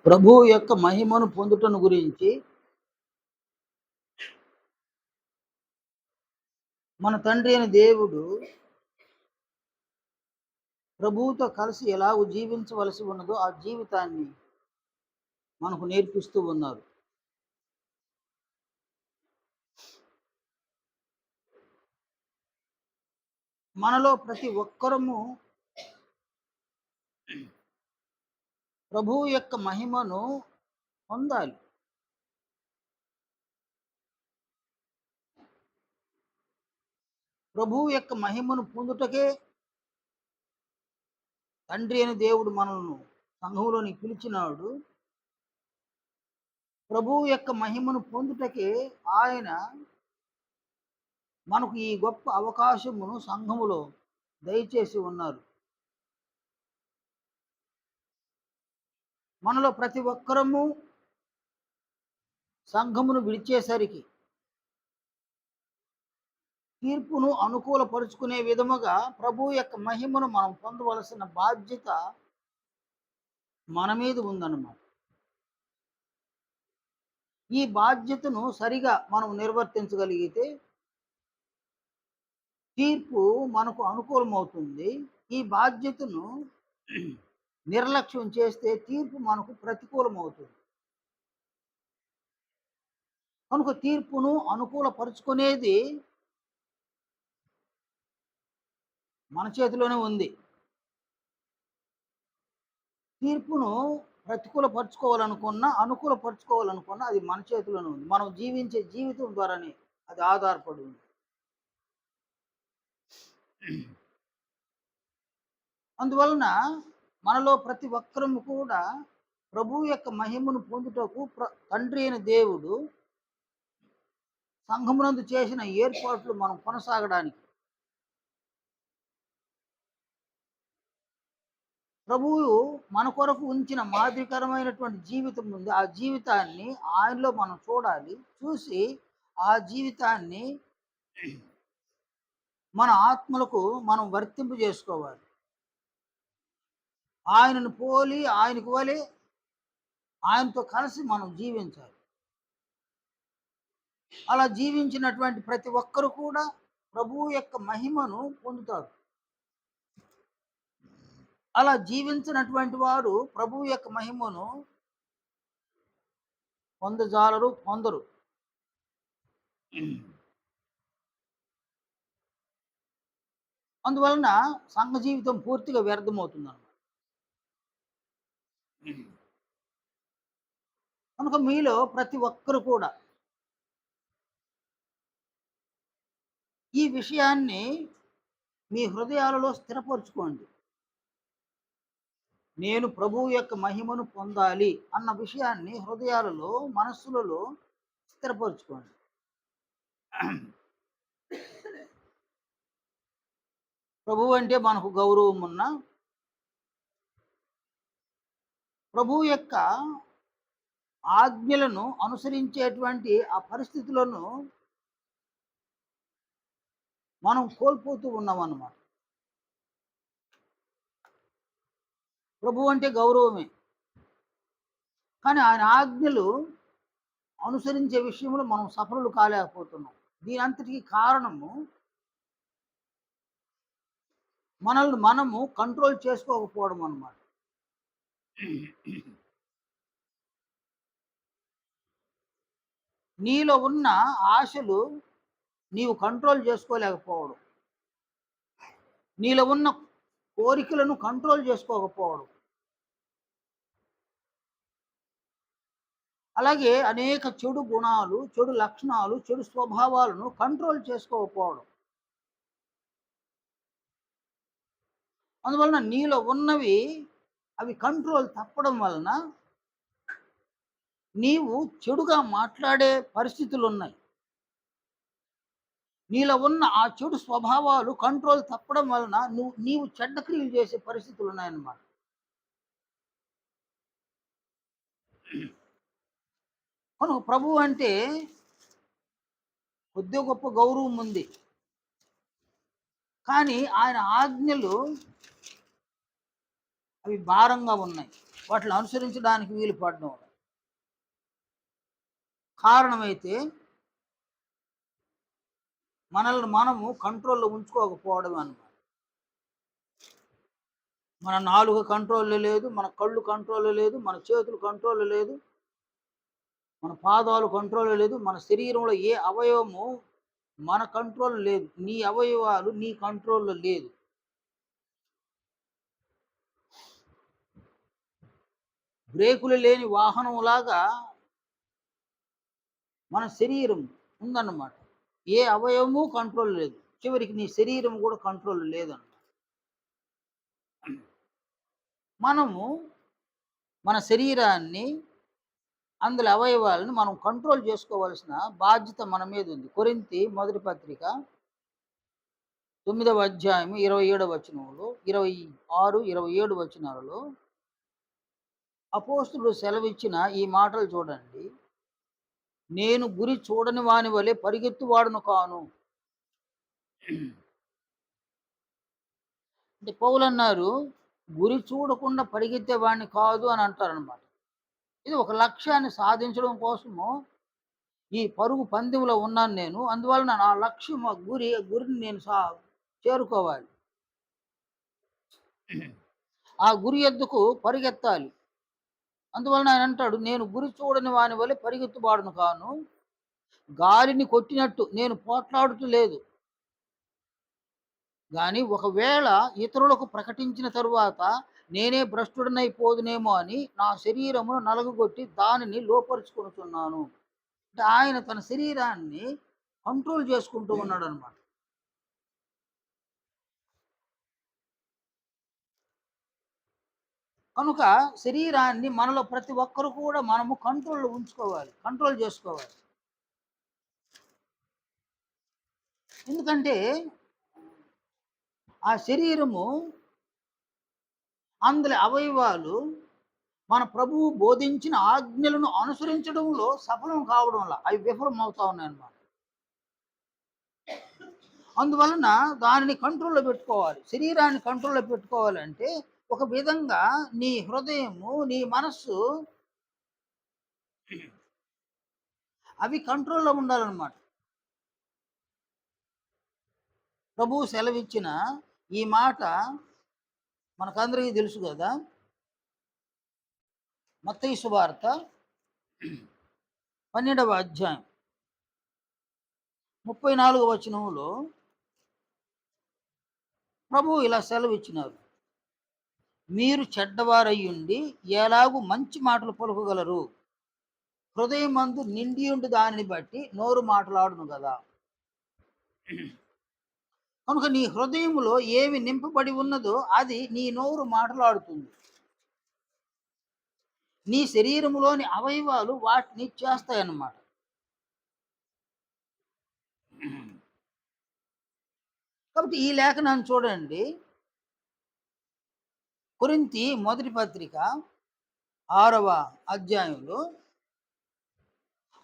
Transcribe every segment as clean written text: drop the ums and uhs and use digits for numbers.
ప్రభువు యొక్క మహిమను పొందుటను గురించి మన తండ్రి అయిన దేవుడు ప్రభువుతో కలిసి ఎలాగ జీవించవలసి ఉన్నదో ఆ జీవితాన్ని మనకు నేర్పిస్తూ ఉన్నారు. మనలో ప్రతి ఒక్కరము ప్రభువు యొక్క మహిమను పొందాలి. ప్రభువు యొక్క మహిమను పొందుటకే తండ్రి అయిన దేవుడు మనల్ని సంఘంలోని పిలిచినాడు. ప్రభువు యొక్క మహిమను పొందుటకే ఆయన మనకు ఈ గొప్ప అవకాశమును సంఘములో దయచేసి ఉన్నారు. మనలో ప్రతి ఒక్కరము సంఘమును విడిచేసరికి తీర్పును అనుకూలపరుచుకునే విధముగా ప్రభువు యొక్క మహిమను మనం పొందవలసిన బాధ్యత మన మీద ఉందన్నమాట. ఈ బాధ్యతను సరిగా మనం నిర్వర్తించగలిగితే తీర్పు మనకు అనుకూలమవుతుంది. ఈ బాధ్యతను నిర్లక్ష్యం చేస్తే తీర్పు మనకు ప్రతికూలమవుతుంది. కనుక తీర్పును అనుకూలపరుచుకునేది మన చేతిలోనే ఉంది. తీర్పును అనుకూలపరుచుకోవాలనుకున్నా అది మన చేతిలోనే ఉంది. మనం జీవించే జీవితం ద్వారానే అది ఆధారపడి ఉంది. అందువలన మనలో ప్రతి ఒక్కరము కూడా ప్రభువు యొక్క మహిమను పొందుటకు తండ్రి అయిన దేవుడు సంఘమునందు చేసిన ఏర్పాట్లు మనం కొనసాగడానికి ప్రభువు మన కొరకు ఉంచిన మాదిరికరమైనటువంటి జీవితం ఉంది. ఆ జీవితాన్ని ఆయనలో మనం చూడాలి. చూసి ఆ జీవితాన్ని మన ఆత్మలకు మనం వర్తింపు చేసుకోవాలి. ఆయనను పోలి ఆయనకు వలె ఆయనతో కలిసి మనం జీవించాలి. అలా జీవించినటువంటి ప్రతి ఒక్కరు కూడా ప్రభువు యొక్క మహిమను పొందుతారు. అలా జీవించినటువంటి వారు ప్రభువు యొక్క మహిమను పొందరు. అందువలన సంఘ జీవితం పూర్తిగా వ్యర్థమవుతుంది అన్నమాట. కనుక మీలో ప్రతి ఒక్కరు కూడా ఈ విషయాన్ని మీ హృదయాలలో స్థిరపరచుకోండి. నేను ప్రభువు యొక్క మహిమను పొందాలి అన్న విషయాన్ని హృదయాలలో, మనస్సులలో స్థిరపరచుకోండి. ప్రభువు అంటే మనకు గౌరవం ఉన్న ప్రభువు యొక్క ఆజ్ఞలను అనుసరించేటువంటి ఆ పరిస్థితులను మనం కోల్పోతూ ఉన్నాం అన్నమాట. ప్రభు అంటే గౌరవమే, కానీ ఆయన ఆజ్ఞలు అనుసరించే విషయంలో మనం సఫలులు కాలేకపోతున్నాం. దీని అంతటికి కారణము మనల్ని మనము కంట్రోల్ చేసుకోకపోవడం అన్నమాట. నీలో ఉన్న ఆశలు నీవు కంట్రోల్ చేసుకోలేకపోవడం, నీలో ఉన్న కోరికలను కంట్రోల్ చేసుకోకపోవడం, అలాగే అనేక చెడు గుణాలు, చెడు లక్షణాలు, చెడు స్వభావాలను కంట్రోల్ చేసుకోకపోవడం. అందువలన నీలో ఉన్నవి అవి కంట్రోల్ తప్పడం వలన నీవు చెడుగా మాట్లాడే పరిస్థితులు ఉన్నాయి. నీలో ఉన్న ఆ చెడు స్వభావాలు కంట్రోల్ తప్పడం వలన నీవు చెడ్డ క్రియలు చేసే పరిస్థితులు ఉన్నాయన్నమాట. కనుక ప్రభు అంటే కొద్ది గొప్ప గౌరవం ఉంది, కానీ ఆయన ఆజ్ఞలు అవి భారంగా ఉన్నాయి. వాటిని అనుసరించడానికి వీలు పడడం కారణమైతే మనల్ని మనము కంట్రోల్‌లో ఉంచుకోకపోవడం అన్నమాట. మన నాలుక కంట్రోల్‌లో లేదు, మన కళ్ళు కంట్రోల్‌లో లేదు, మన చేతులు కంట్రోల్‌లో లేదు, మన పాదాలు కంట్రోల్‌లో లేదు, మన శరీరంలో ఏ అవయవము మన కంట్రోల్ లేదు. నీ అవయవాలు నీ కంట్రోల్‌లో లేదు. బ్రేకులు లేని వాహనంలాగా మన శరీరం ఉందన్నమాట. ఏ అవయవము కంట్రోల్ లేదు. చివరికి నీ శరీరం కూడా కంట్రోల్ లేదన్నమాట. మనము మన శరీరాన్ని, అందులో అవయవాలను మనం కంట్రోల్ చేసుకోవాల్సిన బాధ్యత మన మీద ఉంది. కొరింథీ మొదటి పత్రిక 9వ అధ్యాయం 27వ వచనంలో 26, 27 వచనాలలో అపోస్తలుడు సెలవిచ్చిన ఈ మాటలు చూడండి. నేను గురి చూడని వాని వలె పరిగెత్తువాడును కాను. అంటే పౌలన్నారు, గురి చూడకుండా పరిగెత్తేవాడిని కాదు అని అంటారనమాట. ఇది ఒక లక్ష్యాన్ని సాధించడం కోసము ఈ పరుగు పందెంలో ఉన్నాను నేను. అందువలన నా లక్ష్యం, ఆ గురిని నేను చేరుకోవాలి. ఆ గురి ఎద్దుకు పరిగెత్తాలి. అందువలన ఆయన అంటాడు, నేను గురి చూడని వాని వలె పరిగెత్తువాడును కాను. గాలిని కొట్టినట్టు నేను పోట్లాడుతూ లేదు. గాని ఒకవేళ ఇతరులకు ప్రకటించిన తరువాత నేనే భ్రష్టుడనైపోదునేమో అని నా శరీరమును నలగగొట్టి దానిని లోపరుచుకొనుచున్నాను. అంటే ఆయన తన శరీరాన్ని కంట్రోల్ చేసుకుంటూ ఉన్నాడనమాట. కనుక శరీరాన్ని మనలో ప్రతి ఒక్కరు కూడా మనము కంట్రోల్‌లో ఉంచుకోవాలి. కంట్రోల్ చేసుకోవాలి. ఎందుకంటే ఆ శరీరము, అందులో అవయవాలు మన ప్రభువు బోధించిన ఆజ్ఞలను అనుసరించడంలో సఫలం కావడంలా అవి విఫలమవుతా ఉన్నాయన్నమాట. అందువలన దానిని కంట్రోల్‌లో పెట్టుకోవాలి. శరీరాన్ని కంట్రోల్‌లో పెట్టుకోవాలంటే ఒక విధంగా నీ హృదయము, నీ మనస్సు అవి కంట్రోల్‌లో ఉండాలన్నమాట. ప్రభువు సెలవిచ్చిన ఈ మాట మనకందరికీ తెలుసు గదా! మత్తయి సువార్త 12వ అధ్యాయం 34వ వచనంలో ప్రభువు ఇలా సెలవిచ్చినారు. మీరు చెడ్డవారయ్యుండి ఎలాగు మంచి మాటలు పలుకగలరు? హృదయమందు నిండియుండు దానిని బట్టి నోరు మాటలాడును గదా! కనుక నీ హృదయములో ఏమి నింపబడి ఉన్నదో అది నీ నోరు మాటలాడుతుంది. నీ శరీరములోని అవయవాలు వాటిని చేస్తాయన్నమాట. కాబట్టి ఈ లేఖనాన్ని చూడండి. కొరింథీ మొదటి పత్రిక 6వ అధ్యాయంలో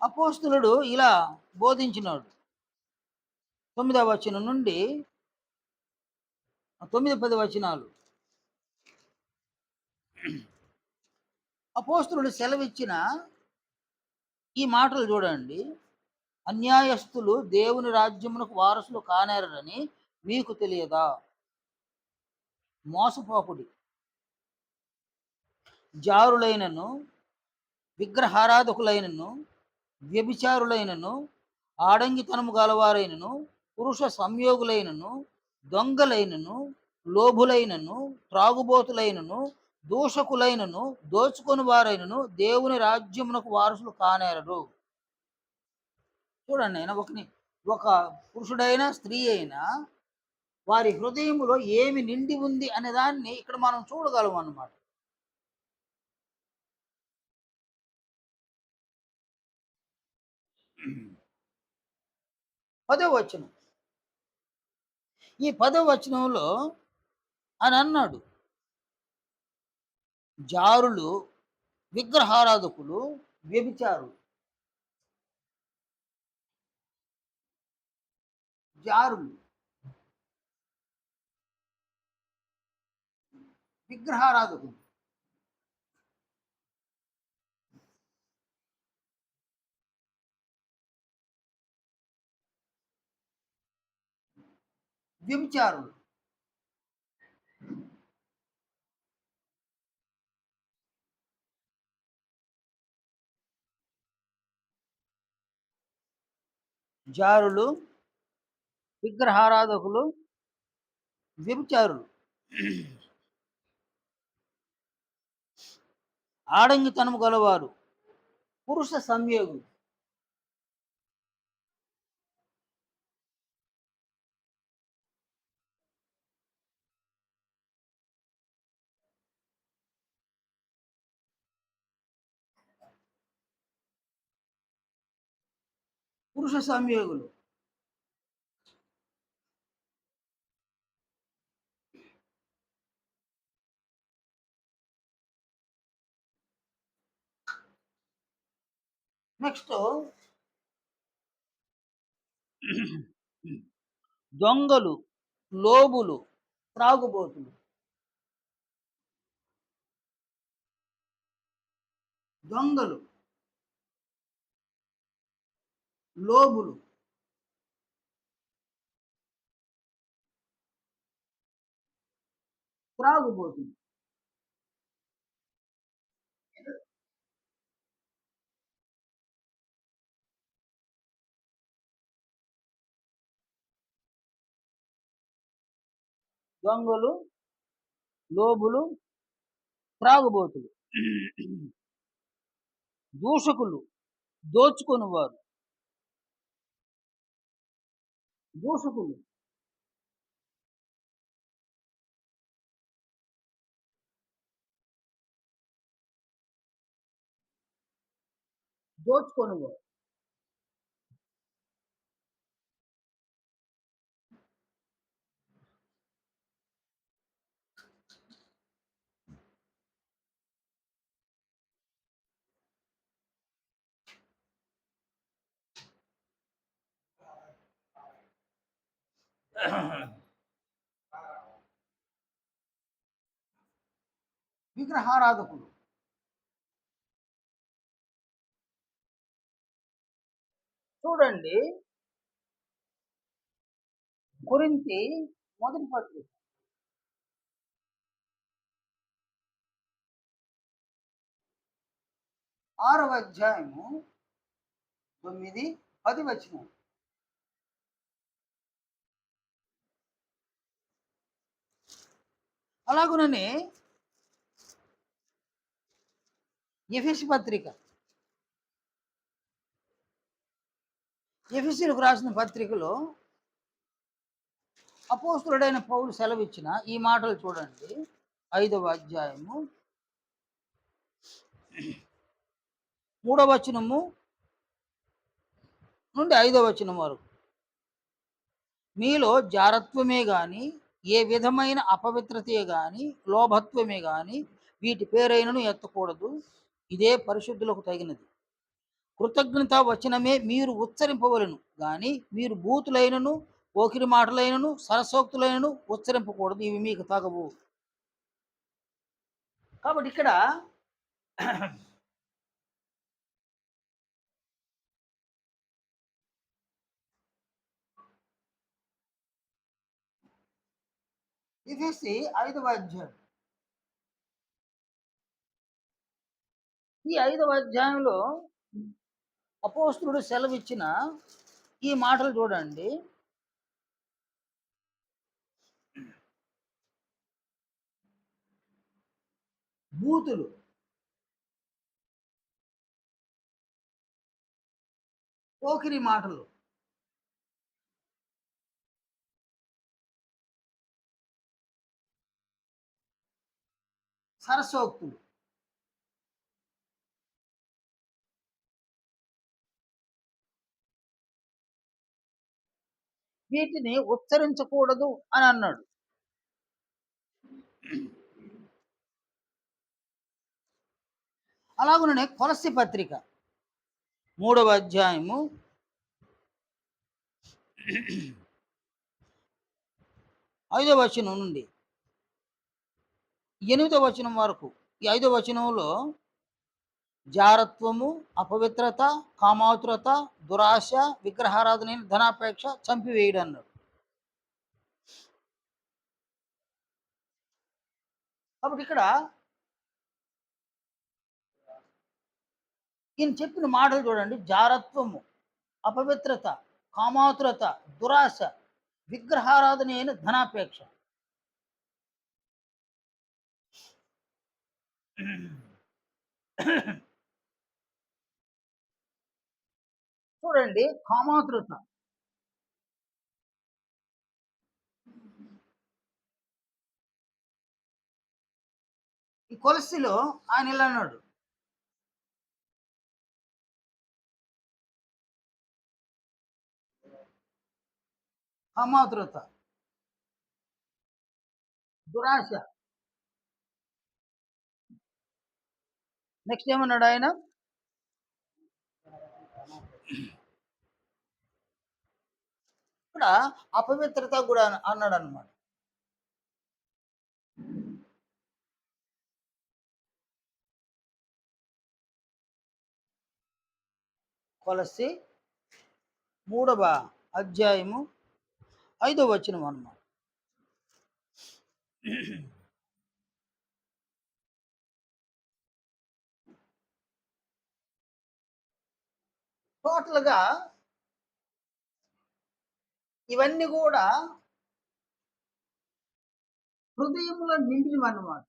అపోస్తలుడు ఇలా బోధించినాడు. 9వ వచనం నుండి 9, 10 వచనాలు. అపోస్తలుడు సెలవిచ్చిన ఈ మాటలు చూడండి. అన్యాయస్తులు దేవుని రాజ్యమునకు వారసులు కానేరని మీకు తెలియదా? మోసపోకుడి. జారులైనను, విగ్రహారాధకులైనను, వ్యభిచారులైనను, ఆడంగితనము గలవారైనను, పురుష సంయోగులైనను, దొంగలైనను, లోభులైనను, త్రాగుబోతులైనను, దూషకులైనను, దోచుకొని వారైనను దేవుని రాజ్యమునకు వారసులు కానేరరు. చూడండి, ఆయన ఒక పురుషుడైనా స్త్రీ అయినా వారి హృదయములో ఏమి నిండి ఉంది అనే దాన్ని ఇక్కడ మనం చూడగలం అన్నమాట. పదో వచనం. ఈ పదో వచనంలో అని అన్నాడు, జారులు, విగ్రహారాధకులు, వ్యభిచారులు. జారులు, విగ్రహారాధకులు. వ్యభిచారులు. జారులు, విగ్రహారాధకులు, వ్యభిచారులు. ఆడంగితనము గలవారు, పురుష సంయోగులు. పురుష సంయోగులు. నెక్స్ట్ దొంగలు, లోబులు, త్రాగుబోతులు. దొంగలు, లోబులు, త్రాగుబోతులు. దొంగలు, లోబులు, త్రాగుబోతులు. దూషకులు, దోచుకొనివారు. దూషకులు, దోచుకొనివారు. విగ్రహారాధకులు. చూడండి, కొరింథీ మొదటి పత్రిక 6వ అధ్యాయము 9, 10 వచనం. అలాగుననే ఎఫెసు పత్రిక, ఎఫెసీయులకు రాసిన పత్రికలో అపోస్తలుడైన పౌలు సెలవిచ్చిన ఈ మాటలు చూడండి. 5వ అధ్యాయము 3వ వచనము నుండి 5వ వచనం వరకు. మీలో జారత్వమే గాని, ఏ విధమైన అపవిత్రతే గాని, లోభత్వమే గాని వీటి పేరైనను ఎత్తకూడదు. ఇదే పరిశుద్ధులకు తగినది. కృతజ్ఞత వచనమే మీరు ఉచ్చరింపవలను గాని, మీరు బూతులైనను, పోకిరి మాటలైనను, సరసోక్తులైనను ఉచ్చరింపకూడదు. ఇవి మీకు తగవు. కాబట్టి ఇక్కడ ఎఫెసీ 5వ అధ్యాయం, ఈ 5వ అధ్యాయంలో అపోస్తలుడు సెలవిచ్చిన ఈ మాటలు చూడండి. బూతులు, పోకిరి మాటలు, సరసోక్తులు, వీటిని ఉచ్చరించకూడదు అని అన్నాడు. అలాగుననే కొలస్సీ పత్రిక 3వ అధ్యాయము 5వ వచనం నుండి 8వ వచనం వరకు. ఈ 5వ వచనంలో జారత్వము, అపవిత్రత, కామాతురత, దురాశ, విగ్రహారాధన, ధనాపేక్ష చంపివేయుడన్నాడు. కాబట్టి ఇక్కడ ఈయన చెప్పిన మాటలు చూడండి. జారత్వము, అపవిత్రత, కామాతురత, దురాశ, విగ్రహారాధన అయిన ధనాపేక్ష. చూడండి, కామాతురత. ఈ కొలస్సిలో ఆయన ఇలా అన్నాడు. కామాతురత, దురాశ. నెక్స్ట్ ఏమన్నాడు ఆయన? ఇక్కడ అపవిత్రత కూడా అన్నాడు అనమాట. కొలస్సి 3వ అధ్యాయము 5వ వచనం అన్నమాట. టోటల్‌గా ఇవన్నీ కూడా హృదయంలో నిండినవన్నమాట.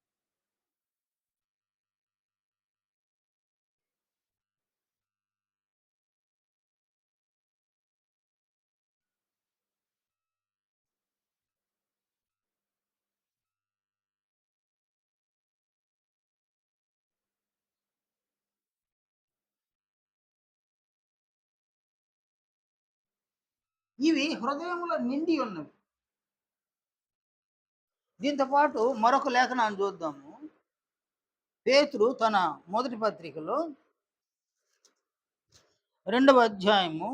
ఇవి హృదయంలో నిండి ఉన్నవి. దీంతో పాటు మరొక లేఖనాన్ని చూద్దాము. పేతురు తన మొదటి పత్రికలో 2వ అధ్యాయము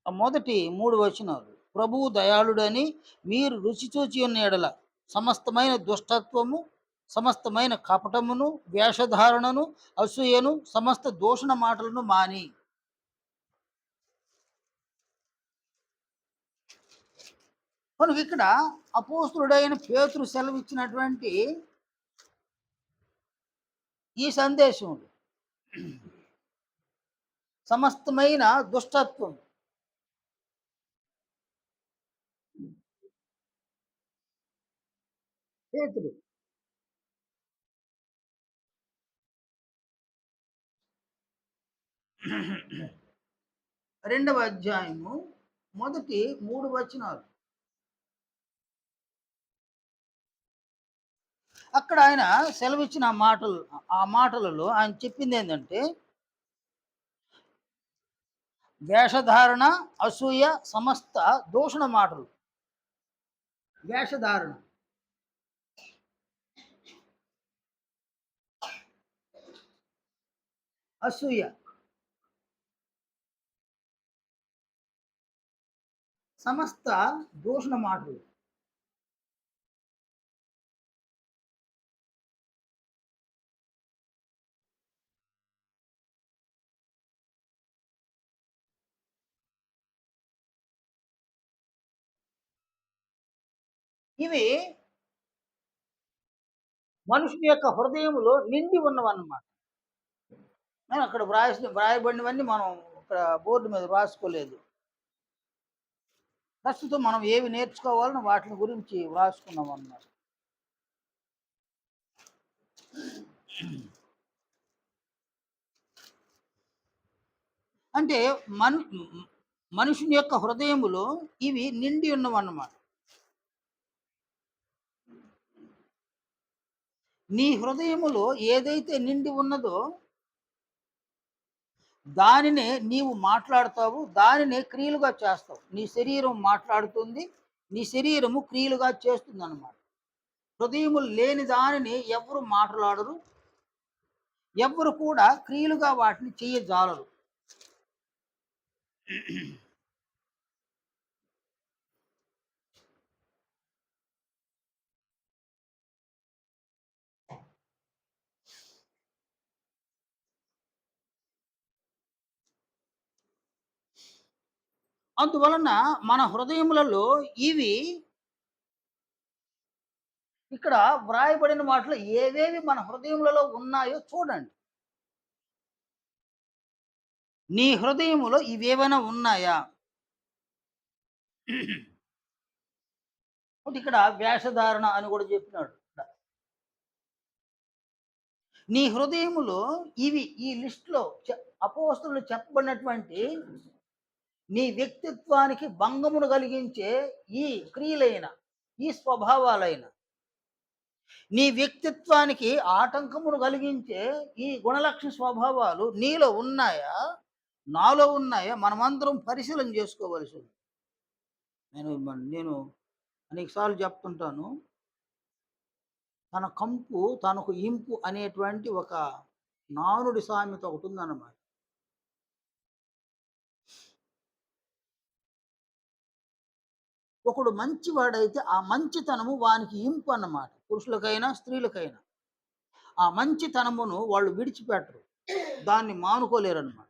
మొదటి 3 వచనాలు. ప్రభువు దయాళుడని మీరు రుచి చూచి ఉన్న ఎడల సమస్తమైన దుష్టత్వము, సమస్తమైన కపటమును, వేషధారణను, అసూయను, సమస్త దూషణ మాటలను మాని. కనుక ఇక్కడ అపోస్తులుడైన పేతురు సెలవిచ్చినటువంటి ఈ సందేశం సమస్తమైన దుష్టత్వం, పేతురు 2వ అధ్యాయము మొదటి 3 వచనాలు. అక్కడ ఆయన సెలవిచ్చిన ఆ మాటలలో ఆయన చెప్పింది ఏంటంటే, వేషధారణ, అసూయ, సమస్త దూషణ మాటలు. వేషధారణ, అసూయ, సమస్త దూషణ మాటలు. ఇవి మనుషుని యొక్క హృదయములో నిండి ఉన్నవన్నమాట. నేను అక్కడ వ్రాయబడినవన్నీ మనం ఇక్కడ బోర్డు మీద వ్రాసుకోలేదు. ప్రస్తుతం మనం ఏవి నేర్చుకోవాలని వాటిని గురించి వ్రాసుకున్నాం అన్నమాట. అంటే మనుషుని యొక్క హృదయములో ఇవి నిండి ఉన్నవన్నమాట. నీ హృదయములో ఏదైతే నిండి ఉన్నదో దానినే నీవు మాట్లాడతావు, దానినే క్రియలుగా చేస్తావు. నీ శరీరం మాట్లాడుతుంది, నీ శరీరము క్రియలుగా చేస్తుంది అన్నమాట. హృదయము లేని దానిని ఎవరు మాట్లాడరు, ఎవ్వరు కూడా క్రియలుగా వాటిని చేయజాలరు. అందువలన మన హృదయములలో ఇవి ఇక్కడ వ్రాయబడిన వాటిలో ఏవేవి మన హృదయములలో ఉన్నాయో చూడండి. నీ హృదయములో ఇవేవైనా ఉన్నాయా? కాబట్టి ఇక్కడ వేషధారణ అని కూడా చెప్పినాడు. నీ హృదయములో ఇవి ఈ లిస్ట్‌లో అపోస్తలులు చెప్పబడినటువంటి నీ వ్యక్తిత్వానికి భంగమును కలిగించే ఈ క్రియలైన, ఈ స్వభావాలైన, నీ వ్యక్తిత్వానికి ఆటంకమును కలిగించే ఈ గుణలక్షణ స్వభావాలు నీలో ఉన్నాయా? నాలో ఉన్నాయా? మనమందరం పరిశీలన చేసుకోవలసి ఉంది. నేను అనేక సార్లు చెప్తుంటాను. తన కంపు తనకు ఇంపు అనేటువంటి ఒక నానుడి సామెత ఒకటుందన్నమాట. ఒకడు మంచివాడైతే ఆ మంచితనము వానికి ఇంపు అన్నమాట. పురుషులకైనా, స్త్రీలకైనా. ఆ మంచితనమును వాళ్ళు విడిచిపెట్టరు. దాన్ని మానుకోలేరన్నమాట.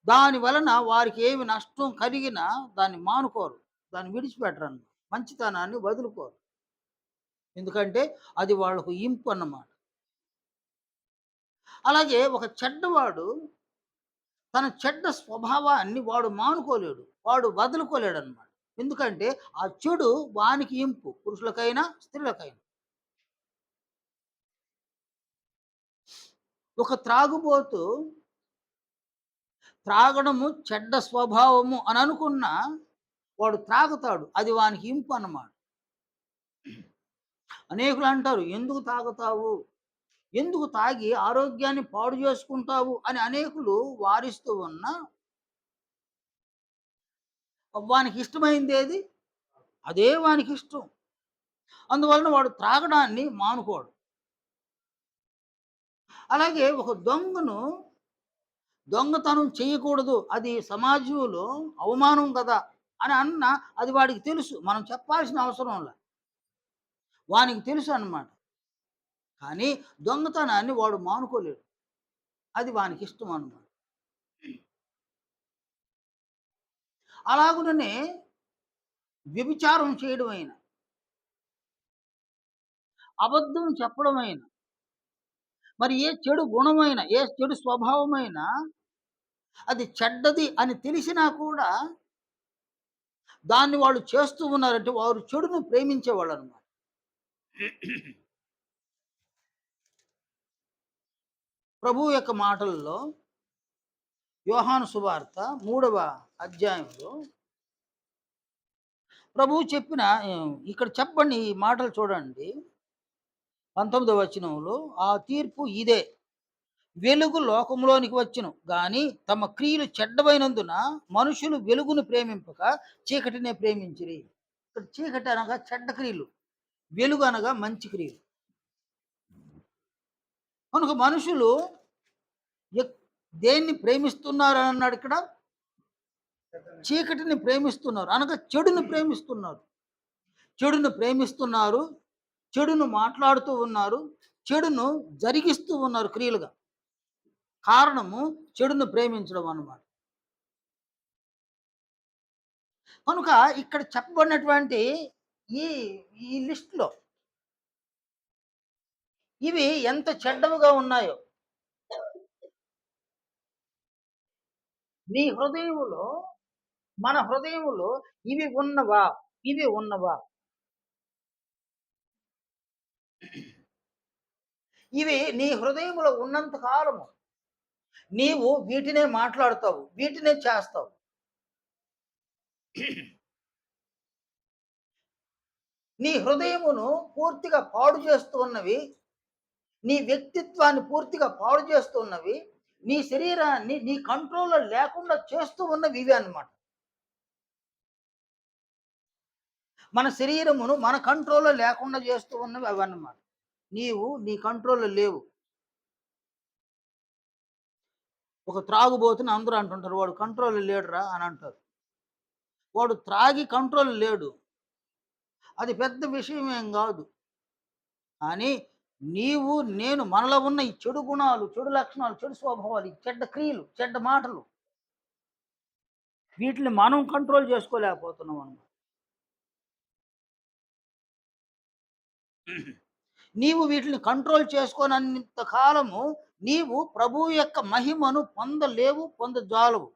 దాని వలన వారికి ఏమి నష్టం కలిగినా దాన్ని మానుకోరు. దాన్ని విడిచిపెట్టరన్నమాట. మంచితనాన్ని వదులుకోరు. ఎందుకంటే అది వాళ్ళకు ఇంపు అన్నమాట. అలాగే ఒక చెడ్డవాడు తన చెడ్డ స్వభావాన్ని వాడు మానుకోలేడు. వాడు వదులుకోలేడన్నమాట. ఎందుకంటే ఆ చెడు వానికి ఇంపు. పురుషులకైనా, స్త్రీలకైనా. ఒక త్రాగుబోతు త్రాగడము చెడ్డ స్వభావము అని అనుకున్నా వాడు త్రాగుతాడు. అది వానికి ఇంపు అన్నమాట. అనేకులు అంటారు, "ఎందుకు తాగుతావు? ఎందుకు తాగి ఆరోగ్యాన్ని పాడు చేసుకుంటావు?" అని అనేకులు వారిస్తూ ఉన్నా వానికి ఇష్టమైందేది? అదే వానికిష్టం. అందువలన వాడు త్రాగడాన్ని మానుకోడు. అలాగే ఒక దొంగతనం చేయకూడదు. అది సమాజంలో అవమానం గదా! అని అన్నా అది వాడికి తెలుసు. మనం చెప్పాల్సిన అవసరంలా. వానికి తెలుసన్నమాట. కానీ దొంగతనాన్ని వాడు మానుకోలేడు. అది వానికిష్టం అన్నమాట. అలాగుననే వ్యభిచారం చేయడమైనా, అబద్ధం చెప్పడమైనా, మరి ఏ చెడు గుణమైన, ఏ చెడు స్వభావమైనా అది చెడ్డది అని తెలిసినా కూడా దాన్ని వాళ్ళు చేస్తూ ఉన్నారంటే వారు చెడును ప్రేమించేవాళ్ళనమాట. ప్రభువు యొక్క మాటల్లో యోహాను సువార్త 3వ అధ్యాయంలో ప్రభువు చెప్పిన ఇక్కడ చెప్పండి ఈ మాటలు చూడండి. 19వ వచనంలో ఆ తీర్పు ఇదే. వెలుగు లోకంలోనికి వచ్చెను గాని తమ క్రియలు చెడ్డవైనందున మనుషులు వెలుగును ప్రేమింపక చీకటినే ప్రేమించిరి. ఇక్కడ చీకటి అనగా చెడ్డ క్రియలు. వెలుగు అనగా మంచి క్రియలు. కనుక మనుషులు ఎక్ దేన్ని ప్రేమిస్తున్నారని అన్నాడు ఇక్కడ? చీకటిని ప్రేమిస్తున్నారు. అనగా చెడును ప్రేమిస్తున్నారు. చెడును ప్రేమిస్తున్నారు. చెడును మాట్లాడుతూ ఉన్నారు. చెడును జరిగిస్తూ ఉన్నారు క్రియలుగా. కారణము చెడును ప్రేమించడం అన్నమాట. కనుక ఇక్కడ చెప్పబడినటువంటి ఈ ఈ లిస్ట్‌లో ఇవి ఎంత చెడ్డవిగా ఉన్నాయో, నీ హృదయములో, మన హృదయములో ఇవి ఉన్నవా? ఇవి ఉన్నవా? ఇవి నీ హృదయములో ఉన్నంత కాలము నీవు వీటినే మాట్లాడుతావు. వీటినే చేస్తావు. నీ హృదయమును పూర్తిగా పాడు చేస్తూ ఉన్నవి, నీ వ్యక్తిత్వాన్ని పూర్తిగా పాడు చేస్తూ ఉన్నవి, నీ శరీరాన్ని నీ కంట్రోల్‌లో లేకుండా చేస్తూ ఉన్నవి ఇవే అన్నమాట. మన శరీరమును మన కంట్రోల్‌లో లేకుండా చేస్తూ ఉన్నవి అవన్నమాట. నీవు నీ కంట్రోల్‌లో లేవు. ఒక త్రాగుబోతుని అందరూ అంటుంటారు, "వాడు కంట్రోల్‌లో లేడురా" అని అంటారు. వాడు త్రాగి కంట్రోల్ లేడు. అది పెద్ద విషయమేం గాదు. కానీ నీవు, నేను మనలో ఉన్న ఈ చెడు గుణాలు, చెడు లక్షణాలు, చెడు స్వభావాలు, ఈ చెడ్డ క్రియలు, చెడ్డ మాటలు వీటిని మనం కంట్రోల్ చేసుకోలేకపోతున్నాం అన్నమాట. నీవు వీటిని కంట్రోల్ చేసుకోనంత కాలము నీవు ప్రభువు యొక్క మహిమను పొందలేవు, పొందజాలవు.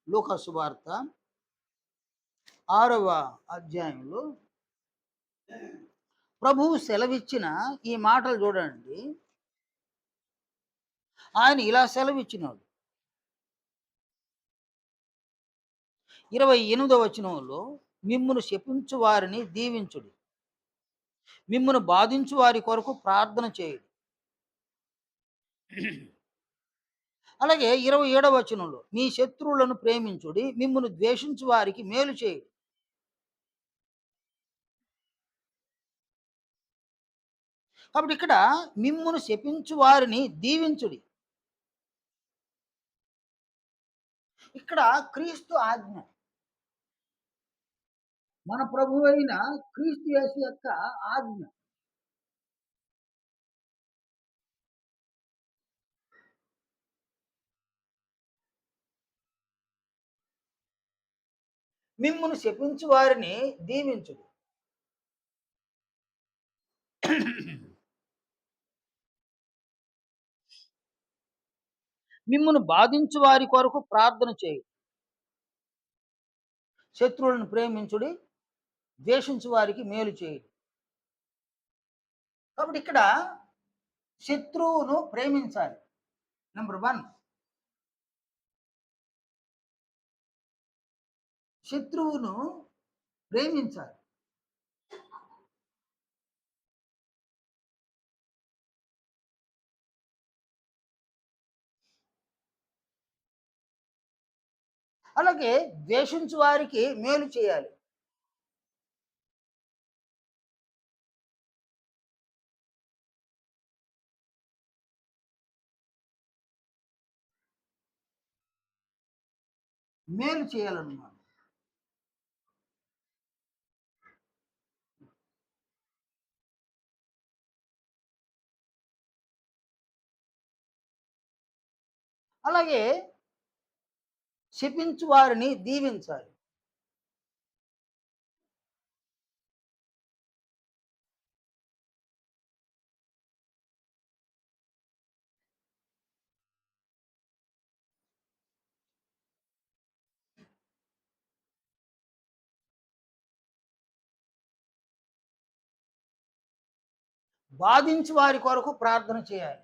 లూకా సువార్త 6వ అధ్యాయంలో ప్రభువు సెలవిచ్చిన ఈ మాటలు చూడండి. ఆయన ఇలా సెలవిచ్చినాడు. 28వ వచనంలో, మిమ్మును శపించు వారిని దీవించుడి, మిమ్మును బాధించు వారి కొరకు ప్రార్థన చేయుడి. అలాగే 27వ వచనంలో, మీ శత్రువులను ప్రేమించుడి, మిమ్మును ద్వేషించు వారికి మేలు చేయుడి. కాబట్టి ఇక్కడ మిమ్మును శపించు వారిని దీవించుడి. ఇక్కడ క్రీస్తు ఆజ్ఞ, మన ప్రభువైన క్రీస్తు యేసు యొక్క ఆజ్ఞ. మిమ్మును శపించు వారిని దీవించుడి. మిమ్మును బాధించు వారి కొరకు ప్రార్థన చేయుడి. శత్రువులను ప్రేమించుడి, ద్వేషించు వారికి మేలు చేయుడి. కాబట్టి ఇక్కడ శత్రువును ప్రేమించాలి. నెంబర్ 1, శత్రువును ప్రేమించాలి. అలాగే ద్వేషించు వారికి మేలు చేయాలి. మేలు చేయాలన్నమాట. అలాగే శపించు వారిని దీవించాలి. బాధించు వారి కొరకు ప్రార్థన చేయాలి.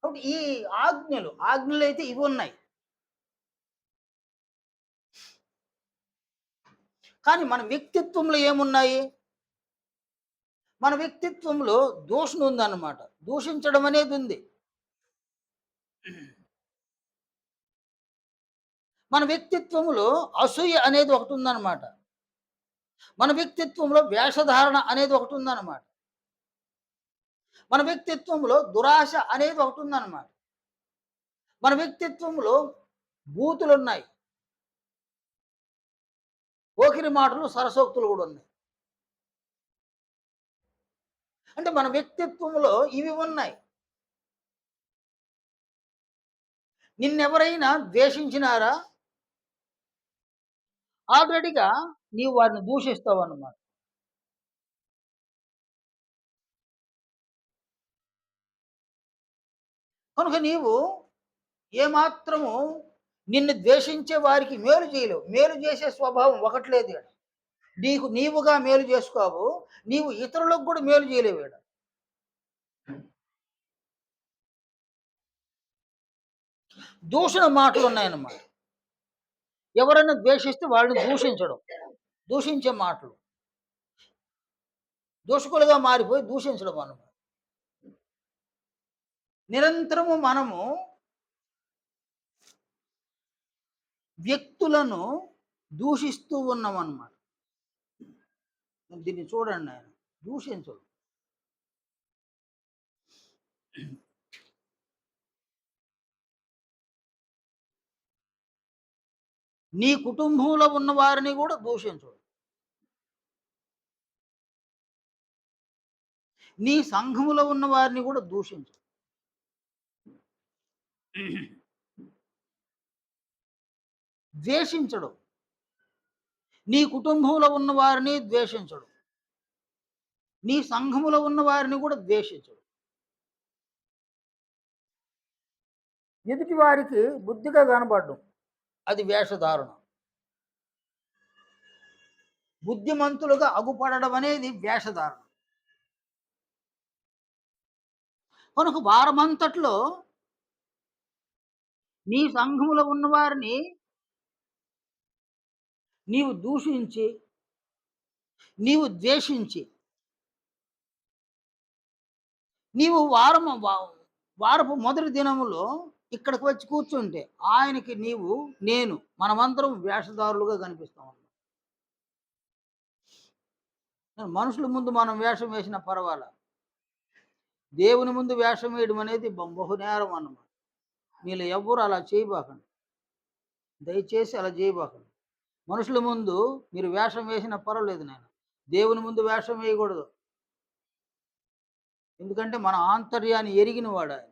కాబట్టి ఈ ఆజ్ఞలు అయితే ఇవి ఉన్నాయి. కానీ మన వ్యక్తిత్వంలో ఏమున్నాయి? మన వ్యక్తిత్వంలో దూషణ ఉందన్నమాట. దూషించడం అనేది ఉంది. మన వ్యక్తిత్వంలో అసూయ అనేది ఒకటి ఉందన్నమాట. మన వ్యక్తిత్వంలో వేషధారణ అనేది ఒకటి ఉందన్నమాట. మన వ్యక్తిత్వంలో దురాశ అనేది ఒకటి ఉందన్నమాట. మన వ్యక్తిత్వంలో బూతులున్నాయి, పోకిరి మాటలు, సరసోక్తులు కూడా ఉన్నాయి. అంటే మన వ్యక్తిత్వంలో ఇవి ఉన్నాయి. నిన్నెవరైనా ద్వేషించినారా? ఆల్రెడీగా నీవు వారిని దూషిస్తావు అన్నమాట. కనుక నీవు ఏమాత్రము నిన్ను ద్వేషించే వారికి మేలు చేయలేవు. మేలు చేసే స్వభావం ఒకటి లేదు ఈడ. నీకు నీవుగా మేలు చేసుకోవు, నీవు ఇతరులకు కూడా మేలు చేయలేవు ఈడ. దూషణ మాటలు ఉన్నాయన్నమాట. ఎవరైనా ద్వేషిస్తే వాళ్ళని దూషించడం, దూషించే మాటలు, దూషకులుగా మారిపోయి దూషించడం అన్నమాట. నిరంతరము మనము వ్యక్తులను దూషిస్తూ ఉన్నామన్నమాట. దీన్ని చూడండి, ఆయన దూషించడు. నీ కుటుంబంలో ఉన్న వారిని కూడా దూషించడు. నీ సంఘములో ఉన్న వారిని కూడా దూషించడు. ద్వేషించడు. నీ కుటుంబంలో ఉన్న వారిని ద్వేషించడు. నీ సంఘములో ఉన్న వారిని కూడా ద్వేషించడు. ఎదుటి వారికి బుద్ధిగా కనబడడం అది వేషధారణ. బుద్ధిమంతులుగా అగుపడడం అనేది వేషధారణ. కనుక వారమంతట్లో నీ సంఘములో ఉన్నవారిని నీవు దూషించి, నీవు ద్వేషించి, నీవు వారపు మొదటి దినములో ఇక్కడికి వచ్చి కూర్చుంటే ఆయనకి నీవు నేను మనమందరం వేషధారులుగా కనిపిస్తాం. మనుషుల ముందు మనం వేషం వేసిన పర్వాలా, దేవుని ముందు వేషం వేయడం అనేది బహునేరం అన్నమాట. మీలో ఎవ్వరు అలా చేయబాకండి, దయచేసి అలా చేయబాకండి. మనుషుల ముందు మీరు వేషం వేసిన పర్వాలేదు, నేను దేవుని ముందు వేషం వేయకూడదు. ఎందుకంటే మన ఆంతర్యాన్ని ఎరిగిన వాడు ఆయన.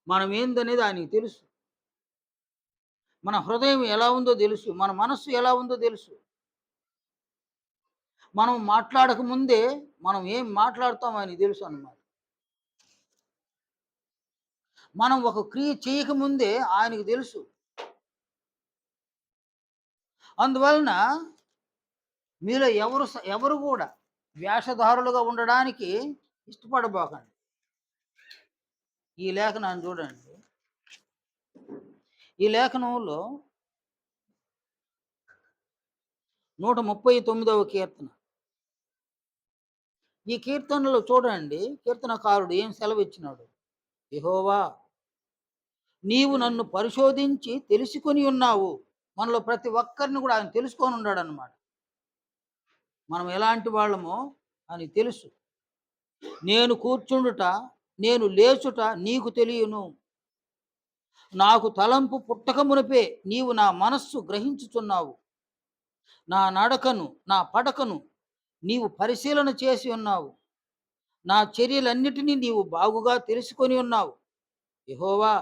మనం ఏందనేది ఆయనకి తెలుసు. మన హృదయం ఎలా ఉందో తెలుసు, మన మనస్సు ఎలా ఉందో తెలుసు. మనం మాట్లాడక ముందే మనం ఏం మాట్లాడతాం ఆయనకి తెలుసు అన్నమాట. మనం ఒక క్రియ చేయకముందే ఆయనకు తెలుసు. అందువలన మీలో ఎవరు కూడా వేషధారులుగా ఉండడానికి ఇష్టపడబోకండి. ఈ లేఖనాన్ని చూడండి. ఈ లేఖనంలో 139వ కీర్తన. ఈ కీర్తనలో చూడండి, కీర్తనకారుడు ఏం సెలవిచ్చినాడు. యెహోవా, నీవు నన్ను పరిశోధించి తెలుసుకొని ఉన్నావు. మనలో ప్రతి ఒక్కరిని కూడా ఆయన తెలుసుకొని ఉన్నాడన్నమాట. మనం ఎలాంటి వాళ్ళమో అని తెలుసు. నేను కూర్చుండుట, నేను లేచుట నీకు తెలియను. నాకు తలంపు పుట్టక మునిపే నీవు నా మనస్సు గ్రహించుచున్నావు. నా నడకను, నా పడకను నీవు పరిశీలన చేసి ఉన్నావు. నా చర్యలన్నిటినీ నీవు బాగుగా తెలుసుకొని ఉన్నావు. యెహోవా,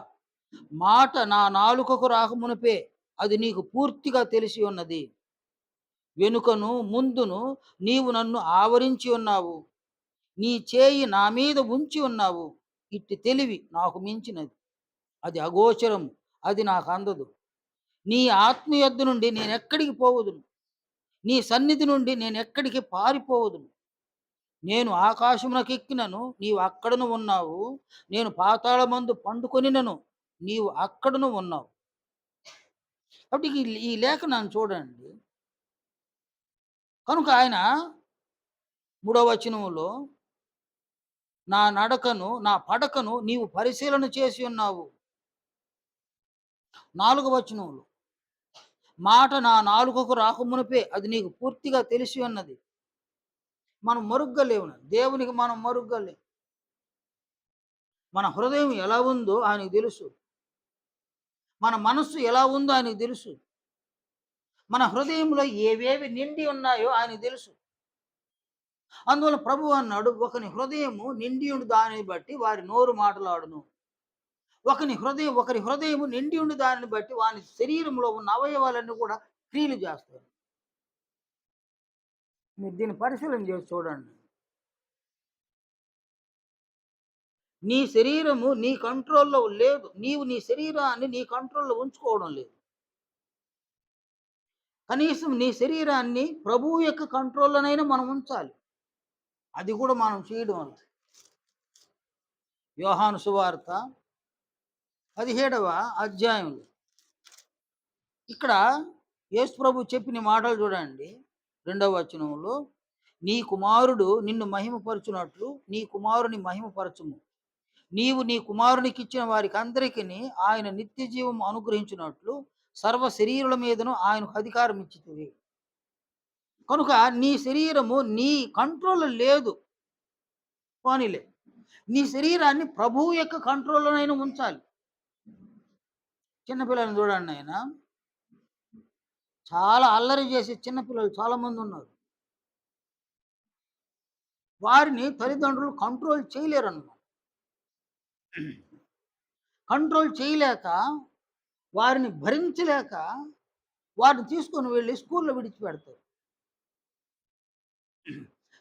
మాట నా నాలుకకు రాకమునుపే అది నీకు పూర్తిగా తెలిసి ఉన్నది. వెనుకను ముందును నీవు నన్ను ఆవరించి ఉన్నావు. నీ చేయి నా మీద ఉంచి ఉన్నావు. ఇట్టి తెలివి నాకు మించినది, అది అగోచరము, అది నాకు అందదు. నీ ఆత్మ యొద్ద నుండి నేనెక్కడికి పోవదును, నీ సన్నిధి నుండి నేనెక్కడికి పారిపోవదును. నేను ఆకాశమునకెక్కినను నీవు అక్కడను ఉన్నావు. నేను పాతాళమందు పండుకొనినను నీవు అక్కడను ఉన్నావు. కాబట్టి ఈ లేఖనాన్ని చూడండి. కనుక ఆయన 3వ వచనములో నా నడకను, నా పడకను నీవు పరిశీలన చేసి ఉన్నావు. 4వ వచనంలో మాట నా నాలుకకు రాకమునుపే అది నీకు పూర్తిగా తెలిసి ఉన్నది. మనం మరుగ్గా లేవు. దేవునికి మనం మరుగ్గా లేవు. మన హృదయం ఎలా ఉందో ఆయనకు తెలుసు. మన మనస్సు ఎలా ఉందో ఆయనకు తెలుసు. మన హృదయంలో ఏవేవి నిండి ఉన్నాయో ఆయనకు తెలుసు. అందువల్ల ప్రభువు అన్నాడు, ఒకని హృదయము నిండియుండు దానిని బట్టి వారి నోరు మాటలాడును. ఒకరి హృదయము నిండియుండు దానిని బట్టి వాని శరీరంలో ఉన్న అవయవాలన్నీ కూడా క్రియలు చేస్తాయి. మీరు దీన్ని పరిశీలన చేసి చూడండి. నీ శరీరము నీ కంట్రోల్‌లో లేదు. నీవు నీ శరీరాన్ని నీ కంట్రోల్‌లో ఉంచుకోవడం లేదు. కనీసం నీ శరీరాన్ని ప్రభువు యొక్క కంట్రోల్‌లోనైనా మనం ఉంచాలి. అది కూడా మనం చేయడం వల్ల. యోహాను సువార్త 17వ అధ్యాయంలో ఇక్కడ యేసు ప్రభు చెప్పిన మాటలు చూడండి. 2వ వచనంలో, నీ కుమారుడు నిన్ను మహిమపరచునట్లు నీ కుమారుని మహిమపరచుము. నీవు నీ కుమారునికిచ్చిన వారికి అందరికిని ఆయన నిత్య జీవం అనుగ్రహించినట్లు సర్వ శరీరుల మీదను ఆయనకు అధికారం ఇచ్చితివి. కనుక నీ శరీరము నీ కంట్రోల్ లేదు. పోనీలే, నీ శరీరాన్ని ప్రభువు యొక్క కంట్రోల్‌లోనైనా ఉంచాలి. చిన్న పిల్లల్ని చూడండి నాయన. చాలా అల్లరి చేసే చిన్న పిల్లలు చాలామందున్నారు. వారిని తల్లిదండ్రులు కంట్రోల్ చేయలేరన్నమాట. కంట్రోల్ చేయలేక, వారిని భరించలేక, వారిని తీసుకొని వెళ్లి స్కూల్‌లో విడిచిపెడతారు.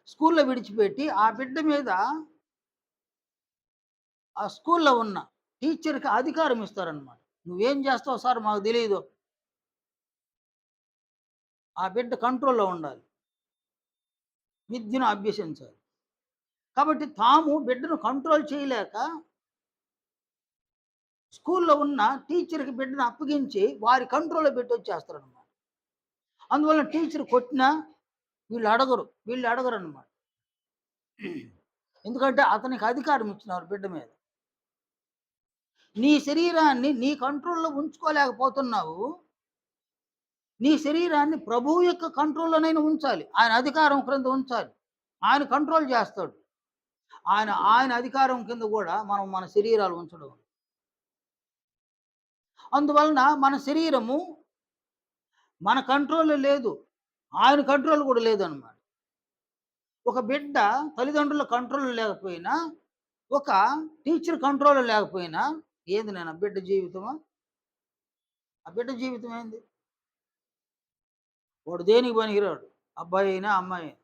స్కూల్‌లో విడిచిపెట్టి ఆ బిడ్డ మీద ఆ స్కూల్‌లో ఉన్న టీచర్‌కి అధికారం ఇస్తారన్నమాట. "నువ్వేం చేస్తావో సార్ మాకు తెలీదు." ఆ బిడ్డ కంట్రోల్‌లో ఉండాలి. విద్యను అభ్యసించాలి. కాబట్టి తాము బిడ్డను కంట్రోల్ చేయలేక స్కూల్‌లో ఉన్న టీచర్‌కి బిడ్డను అప్పగించి వారి కంట్రోల్‌లో పెట్టొచ్చేస్తారన్నమాట. అందువలన టీచర్ కొట్టినా వీళ్ళు అడగరన్నమాట. ఎందుకంటే అతనికి అధికారం ఇచ్చినారు బిడ్డ మీద. నీ శరీరాన్ని నీ కంట్రోల్‌లో ఉంచుకోలేకపోతున్నావు. నీ శరీరాన్ని ప్రభువు యొక్క కంట్రోల్‌లోనైనా ఉంచాలి. ఆయన అధికారం క్రింద ఉంచాలి. ఆయన కంట్రోల్ చేస్తాడు. ఆయన అధికారం కింద గూడా మనం మన శరీరాలు ఉంచడం. అందువలన మన శరీరము మన కంట్రోల్‌లో లేదు. ఆయన కంట్రోల్ గూడా లేదనమాట. ఒక బిడ్డ తల్లిదండ్రుల కంట్రోల్‌లో లేకపోయినా, ఒక టీచర్ కంట్రోల్‌లో లేకపోయినా ఏంది నాయన బిడ్డ జీవితమా? ఆ బిడ్డ జీవితం ఏంది? వాడు దేనికి పనికిరాడు. అబ్బాయి అయినా, అమ్మాయి అయినా.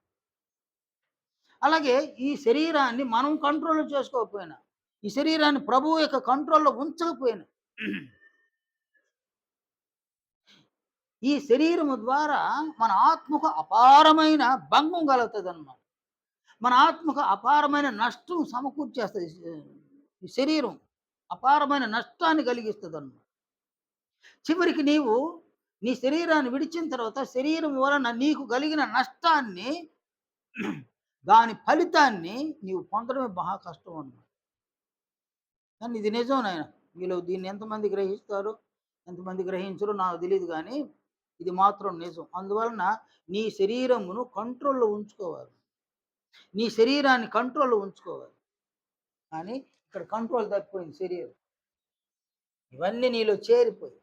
అలాగే ఈ శరీరాన్ని మనం కంట్రోల్‌లో చేసుకోకపోయినా, ఈ శరీరాన్ని ప్రభువు యొక్క కంట్రోల్‌లో ఉంచకపోయినా, ఈ శరీరము ద్వారా మన ఆత్మకు అపారమైన భంగం కలుగుతదనమాట. మన ఆత్మకు అపారమైన నష్టం సమకూర్చేస్తది. ఈ శరీరం అపారమైన నష్టాన్ని కలిగిస్తదనమాట. చివరికి నీవు నీ శరీరాన్ని విడిచిన తర్వాత శరీరం వలన నీకు కలిగిన నష్టాన్ని, దాని ఫలితాన్ని నీవు పొందడమే మహా కష్టం అన్నమాట. కానీ ఇది నిజం నాయన. మీలో దీన్ని ఎంతమంది గ్రహిస్తారో, ఎంతమంది గ్రహించరో నాకు తెలీదు గానీ, ఇది మాత్రం నిజం. అందువలన నీ శరీరమును కంట్రోల్‌లో ఉంచుకోవాలి. నీ శరీరాన్ని కంట్రోల్‌లో ఉంచుకోవాలి. కానీ ఇక్కడ కంట్రోల్ తప్పిపోయింది శరీరం. ఇవన్నీ నీలో చేరిపోయి,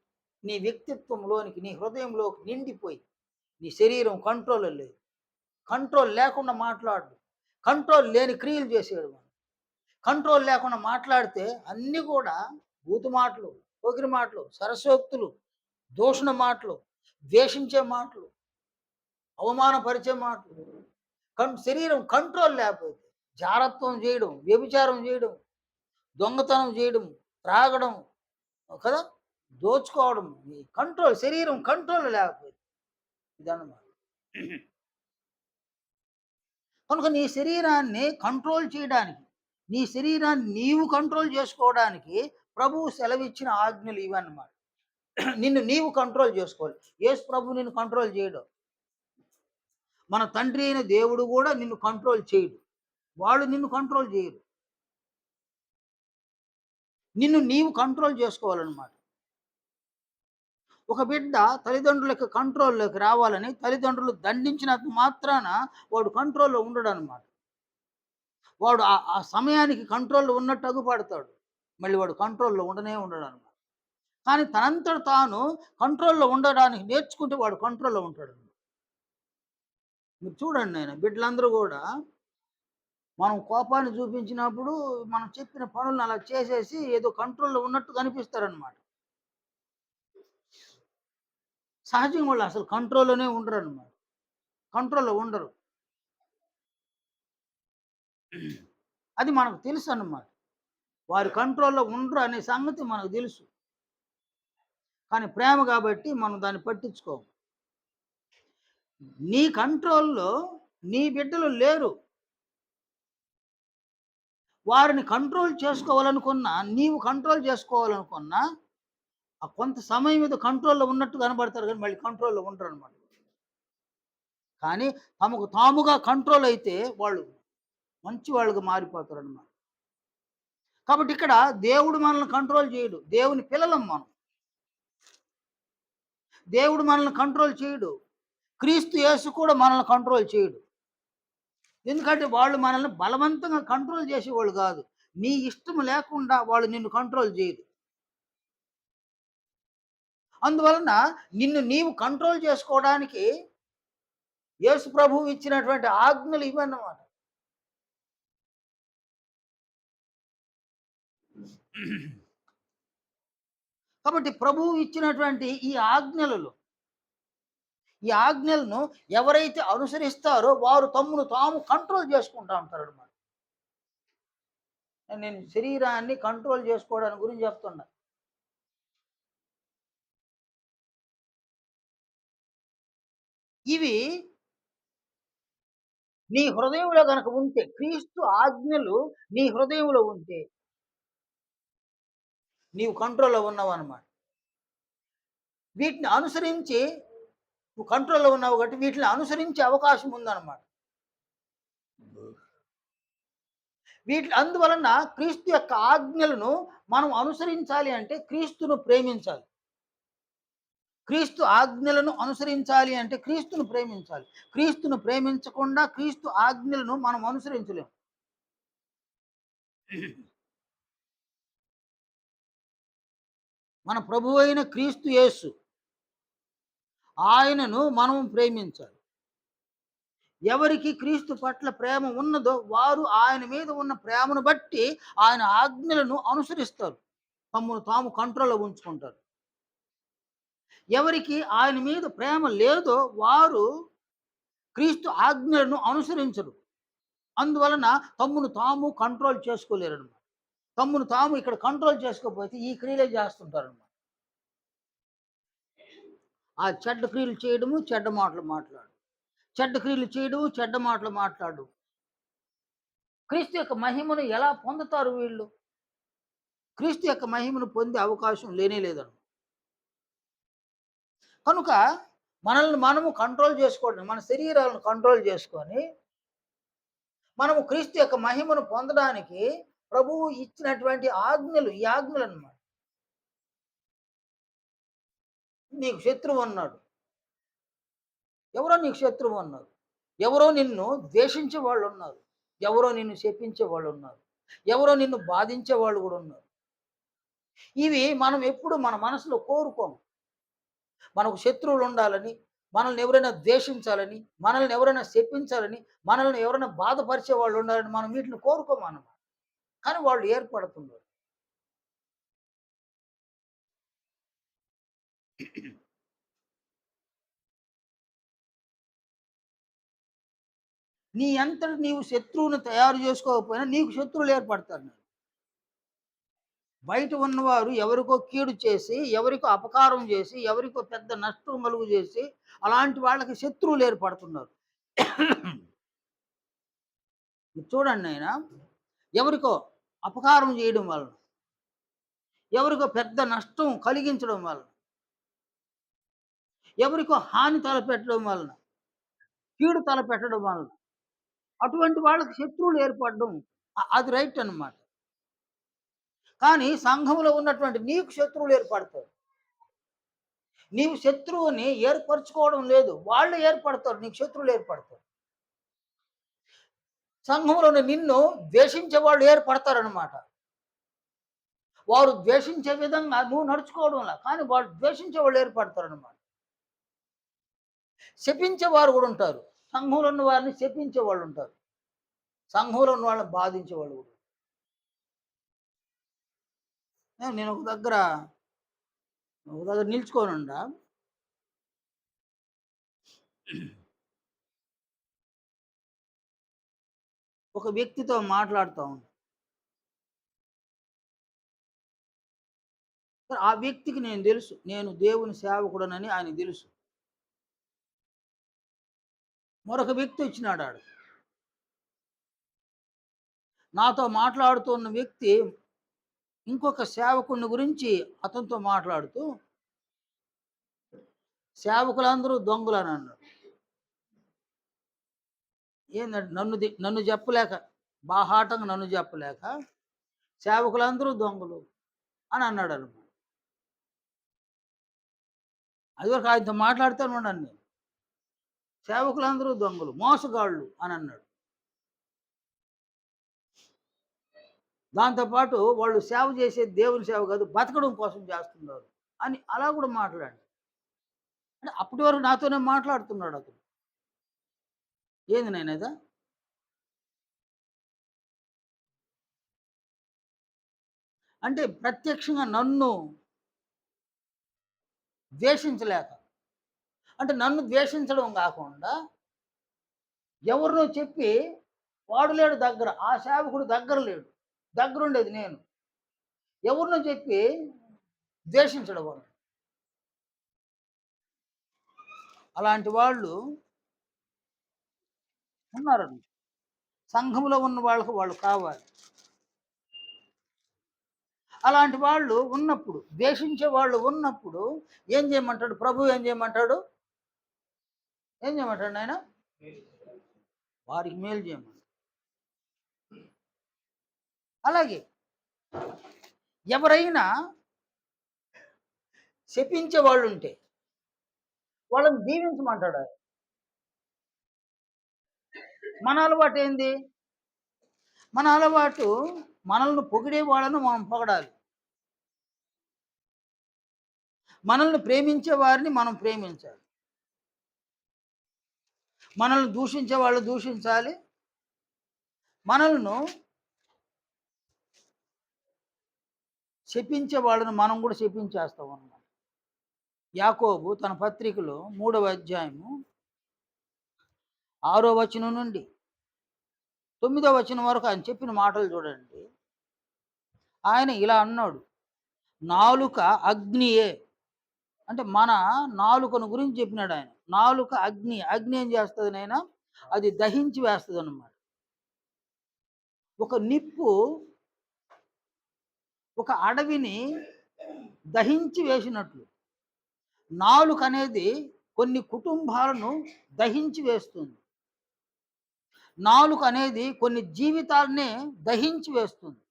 నీ వ్యక్తిత్వంలోనికి, నీ హృదయంలోకి నిండిపోయి, నీ శరీరం కంట్రోల్‌లో లేదు. కంట్రోల్ లేకుండా మాట్లాడు. కంట్రోల్ లేని క్రియలు చేసేయడం. కంట్రోల్ లేకుండా మాట్లాడితే అన్నీ కూడా బూతు మాటలు, పొగిరి మాటలు, సరసోక్తులు, దూషణ మాటలు, ద్వేషించే మాటలు, అవమానపరిచే మాటలు. శరీరం కంట్రోల్ లేకపోతే జారత్వం చేయడం, వ్యభిచారం చేయడం, దొంగతనం చేయడం, త్రాగడం, కదా! దోచుకోవడం. ఈ కంట్రోల్ శరీరం కంట్రోల్ లేకపోతే ఇదన్నమాట. కనుక నీ శరీరాన్ని కంట్రోల్ చేయడానికి, నీ శరీరాన్ని నీవు కంట్రోల్ చేసుకోవడానికి ప్రభువు సెలవిచ్చిన ఆజ్ఞలు ఇవన్నమాట. నిన్ను నీవు కంట్రోల్ చేసుకోవాలి. యేసు ప్రభువు నిన్ను కంట్రోల్ చేయడు. మన తండ్రి అయిన దేవుడు గూడా నిన్ను కంట్రోల్ చేయడు. వాళ్ళు నిన్ను కంట్రోల్ చేయరు. నిన్ను నీవు కంట్రోల్ చేసుకోవాలన్నమాట. ఒక బిడ్డ తల్లిదండ్రుల యొక్క కంట్రోల్‌లోకి రావాలని తల్లిదండ్రులు దండించినంత మాత్రాన వాడు కంట్రోల్‌లో ఉండడనమాట. వాడు ఆ సమయానికి కంట్రోల్‌లో ఉన్నట్టు అగుపడతాడు. మళ్ళీ వాడు కంట్రోల్‌లో ఉండడనమాట. కానీ తనంతట తాను కంట్రోల్‌లో ఉండడానికి నేర్చుకుంటే వాడు కంట్రోల్‌లో ఉంటాడనమాట. మీరు చూడండి నాయన బిడ్డలందరూ గూడా మనం కోపాన్ని చూపించినప్పుడు మనం చెప్పిన పనులను అలా చేసేసి ఏదో కంట్రోల్‌లో ఉన్నట్టు కనిపిస్తారనమాట. సహజంగా వాళ్ళు అసలు కంట్రోల్‌లోనే ఉండరనమాట. కంట్రోల్‌లో ఉండరు. అది మనకు తెలుసన్నమాట. వారు కంట్రోల్‌లో ఉండరు అనే సంగతి మనకు తెలుసు. కానీ ప్రేమ కాబట్టి మనం దాన్ని పట్టించుకోము. నీ కంట్రోల్‌లో నీ బిడ్డలు లేరు. వారిని కంట్రోల్ చేసుకోవాలనుకున్నా, నీవు కంట్రోల్ చేసుకోవాలనుకున్నా, ఆ కొంత సమయం మీద కంట్రోల్‌లో ఉన్నట్టు కనబడతారు గానీ మళ్ళీ కంట్రోల్‌లో ఉండరనమాట. కానీ తమకు తాముగా కంట్రోల్ అయితే వాళ్ళు మంచి వాళ్ళుగా మారిపోతారనమాట. కాబట్టి ఇక్కడ దేవుడు మనల్ని కంట్రోల్ చేయడు. దేవుని పిల్లలం మనం. దేవుడు మనల్ని కంట్రోల్ చేయడు. క్రీస్తు యేసు కూడా మనల్ని కంట్రోల్ చేయడు. ఎందుకంటే వాళ్ళు మనల్ని బలవంతంగా కంట్రోల్ చేసేవాళ్ళు కాదు. నీ ఇష్టం లేకుండా వాళ్ళు నిన్ను కంట్రోల్ చేయరు. అందువలన నిన్ను నీవు కంట్రోల్ చేసుకోవడానికి యేసు ప్రభువు ఇచ్చినటువంటి ఆజ్ఞలు ఇవన్నమాట. కాబట్టి ప్రభువు ఇచ్చినటువంటి ఈ ఆజ్ఞలను ఎవరైతే అనుసరిస్తారో వారు తమ్మును తాము కంట్రోల్ చేసుకుంటా ఉంటారనమాట. నేను శరీరాన్ని కంట్రోల్ చేసుకోవడానికి గురించి చెప్తున్నా. ఇవి నీ హృదయంలో గనక ఉంటే, క్రీస్తు ఆజ్ఞలు నీ హృదయంలో ఉంటే, నీవు కంట్రోల్‌లో ఉన్నావనమాట. వీటిని అనుసరించి నువ్వు కంట్రోల్‌లో ఉన్నావు కాబట్టి వీటిని అనుసరించే అవకాశం ఉందనమాట. అందువలన క్రీస్తు యొక్క ఆజ్ఞలను మనం అనుసరించాలి అంటే క్రీస్తును ప్రేమించాలి. క్రీస్తు ఆజ్ఞలను అనుసరించాలి అంటే క్రీస్తును ప్రేమించాలి. క్రీస్తును ప్రేమించకుండా క్రీస్తు ఆజ్ఞలను మనం అనుసరించలేం. మన ప్రభువైన క్రీస్తు యేసు ఆయనను మనం ప్రేమించాలి. ఎవరికి క్రీస్తు పట్ల ప్రేమ ఉన్నదో వారు ఆయన మీద ఉన్న ప్రేమను బట్టి ఆయన ఆజ్ఞలను అనుసరిస్తారు. తమను తాము కంట్రోల్‌లో ఉంచుకుంటారు. ఎవరికి ఆయన మీద ప్రేమ లేదో వారు క్రీస్తు ఆజ్ఞలను అనుసరించరు. అందువలన తమ్మును తాము కంట్రోల్ చేసుకోలేరనమాట. తమ్మును తాము ఇక్కడ కంట్రోల్ చేసుకోకపోతే ఈ క్రియలే చేస్తుంటారనమాట. ఆ చెడ్డ క్రియలు చేయడము, చెడ్డ మాటలు మాట్లాడడం. చెడ్డ క్రియలు చేయడము, చెడ్డ మాటలు మాట్లాడడం. క్రీస్తు యొక్క మహిమను ఎలా పొందుతారు వీళ్ళు? క్రీస్తు యొక్క మహిమను పొందే అవకాశం లేనే లేదనమాట. కనుక మనల్ని మనము కంట్రోల్ చేసుకోవడం, మన శరీరాలను కంట్రోల్ చేసుకొని, మనము క్రీస్తు యొక్క మహిమను పొందడానికి ప్రభువు ఇచ్చినటువంటి ఆజ్ఞలు, ఈ ఆజ్ఞలనమాట. నీకు శత్రువు ఉన్నాడు. ఎవరో నీకు శత్రువు ఉన్నారు. ఎవరో నిన్ను ద్వేషించే వాళ్ళున్నారు. ఎవరో నిన్ను శపించే వాళ్ళున్నారు. ఎవరో నిన్ను బాధించే వాళ్ళు గూడా ఉన్నారు. ఇవి మనం ఎప్పుడు మన మనసులో కోరుకోము. మనకు శత్రువులుండాలని, మనల్ని ఎవరైనా ద్వేషించాలని, మనల్ని ఎవరైనా శపించాలని, మనల్ని ఎవరైనా బాధపరిచే వాళ్ళు ఉండాలని మనం వీటిని కోరుకోమనమాట. కానీ వాళ్ళు ఏర్పడుతున్నారు. నీ అంతట నీవు శత్రువుని తయారు చేసుకోకపోయినా నీకు శత్రువులు ఏర్పడతారు. బయట ఉన్నవారు ఎవరికో కీడు చేసి, ఎవరికో అపకారం చేసి, ఎవరికో పెద్ద నష్టం కలుగు చేసి, అలాంటి వాళ్ళకి శత్రువులు ఏర్పడుతున్నారు. చూడండి నాయనా, ఎవరికో అపకారం చేయడం వలన, ఎవరికో పెద్ద నష్టం కలిగించడం వలన, ఎవరికో హాని తలపెట్టడం వలన, కీడు తలపెట్టడం వలన, అటువంటి వాళ్ళకి శత్రువులు ఏర్పడడం అది రైట్ అన్నమాట. కానీ సంఘంలో ఉన్నటువంటి నీకు శత్రువులు ఏర్పడతారు. నీవు శత్రువుని ఏర్పరచుకోవడం లేదు. వాళ్ళు ఏర్పడతారు. నీకు శత్రువులు ఏర్పడతారు. సంఘంలోని నిన్ను ద్వేషించే వాళ్ళు ఏర్పడతారనమాట. వారు ద్వేషించే విధంగా నువ్వు నడుచుకోవడంలా. కానీ వాళ్ళు ద్వేషించే వాళ్ళు ఏర్పడతారనమాట. శపించేవారు కూడా ఉంటారు. సంఘంలో ఉన్న వారిని శపించే వాళ్ళు ఉంటారు. సంఘంలో ఉన్న వాళ్ళని బాధించే వాళ్ళు కూడా. నేను ఒక దగ్గర నిల్చుకోనుండా ఒక వ్యక్తితో మాట్లాడుతూ ఉన్నా. ఆ వ్యక్తికి నేను తెలుసు. నేను దేవుని సేవకుడనని ఆయనకు తెలుసు. మరొక వ్యక్తి వచ్చినాడు ఆడ. నాతో మాట్లాడుతున్న వ్యక్తి ఇంకొక సేవకుడిని గురించి అతనితో మాట్లాడుతూ, సేవకులందరూ దొంగలని అన్నాడు. ఏందంటే నన్ను చెప్పలేక, బాహాటంగా నన్ను చెప్పలేక, సేవకులందరూ దొంగలు అని అన్నాడనమాట. అదివరకు ఆయనతో మాట్లాడుతూనే ఉన్నాను నేను. సేవకులందరూ దొంగలు, మోసగాళ్ళు అని అన్నాడు. దాంతోపాటు వాళ్ళు సేవ చేసేది దేవుని సేవ కాదు, బతకడం కోసం చేస్తున్నారు అని అలా కూడా మాట్లాడాడు. అంటే అప్పటి వరకు నాతోనే మాట్లాడుతున్నాడు అతను. ఏంది నాయనా ఇది? అంటే ప్రత్యక్షంగా నన్ను ద్వేషించలేక, అంటే నన్ను ద్వేషించడం గాకుండా ఎవరినో చెప్పి వాడు లేడు దగ్గర. ఆ సేవకుడు దగ్గర లేడు. దగ్గరుండేది నేను. ఎవరినో చెప్పి ద్వేషించడం వాడు. అలాంటి వాళ్ళు ఉన్నారండి. సంఘంలో ఉన్న వాళ్ళకి వాళ్ళు కావాలి. అలాంటి వాళ్ళు ఉన్నప్పుడు, ద్వేషించే వాళ్ళు ఉన్నప్పుడు ఏం చేయమంటాడు? ప్రభువు ఏం చేయమంటాడు? ఏం చేయమంటాడు నాయన? వారికి మేలు చేయమని. అలాగే ఎవరైనా శపించే వాళ్ళుంటే వాళ్ళని దీవించమంటాడు ఆయన. మన అలవాటేంది? మన అలవాటు మనల్ని పొగిడే వాళ్ళను మనం పొగడాలి. మనల్ని ప్రేమించే వారిని మనం ప్రేమించాలి. మనల్ని దూషించే వాళ్ళు దూషించాలి. మనలను శపించే వాళ్ళను మనం కూడా శపించేస్తాం అన్నమాట. యాకోబు తన పత్రికలో 3వ అధ్యాయము 6వ వచనం నుండి 9వ వచనం వరకు ఆయన చెప్పిన మాటలు చూడండి. ఆయన ఇలా అన్నాడు, నాలుక అగ్నియే. అంటే మన నాలుకను గురించి చెప్పినాడు ఆయన. నాలుక అగ్ని. అగ్ని ఏం చేస్తుంది నాయన? అది దహించి వేస్తుంది అన్నమాట. ఒక నిప్పు ఒక అడవిని దహించి వేసినట్లు నాలుక అనేది కొన్ని కుటుంబాలను దహించి వేస్తుంది. నాలుక అనేది కొన్ని జీవితాలనే దహించి వేస్తుంది.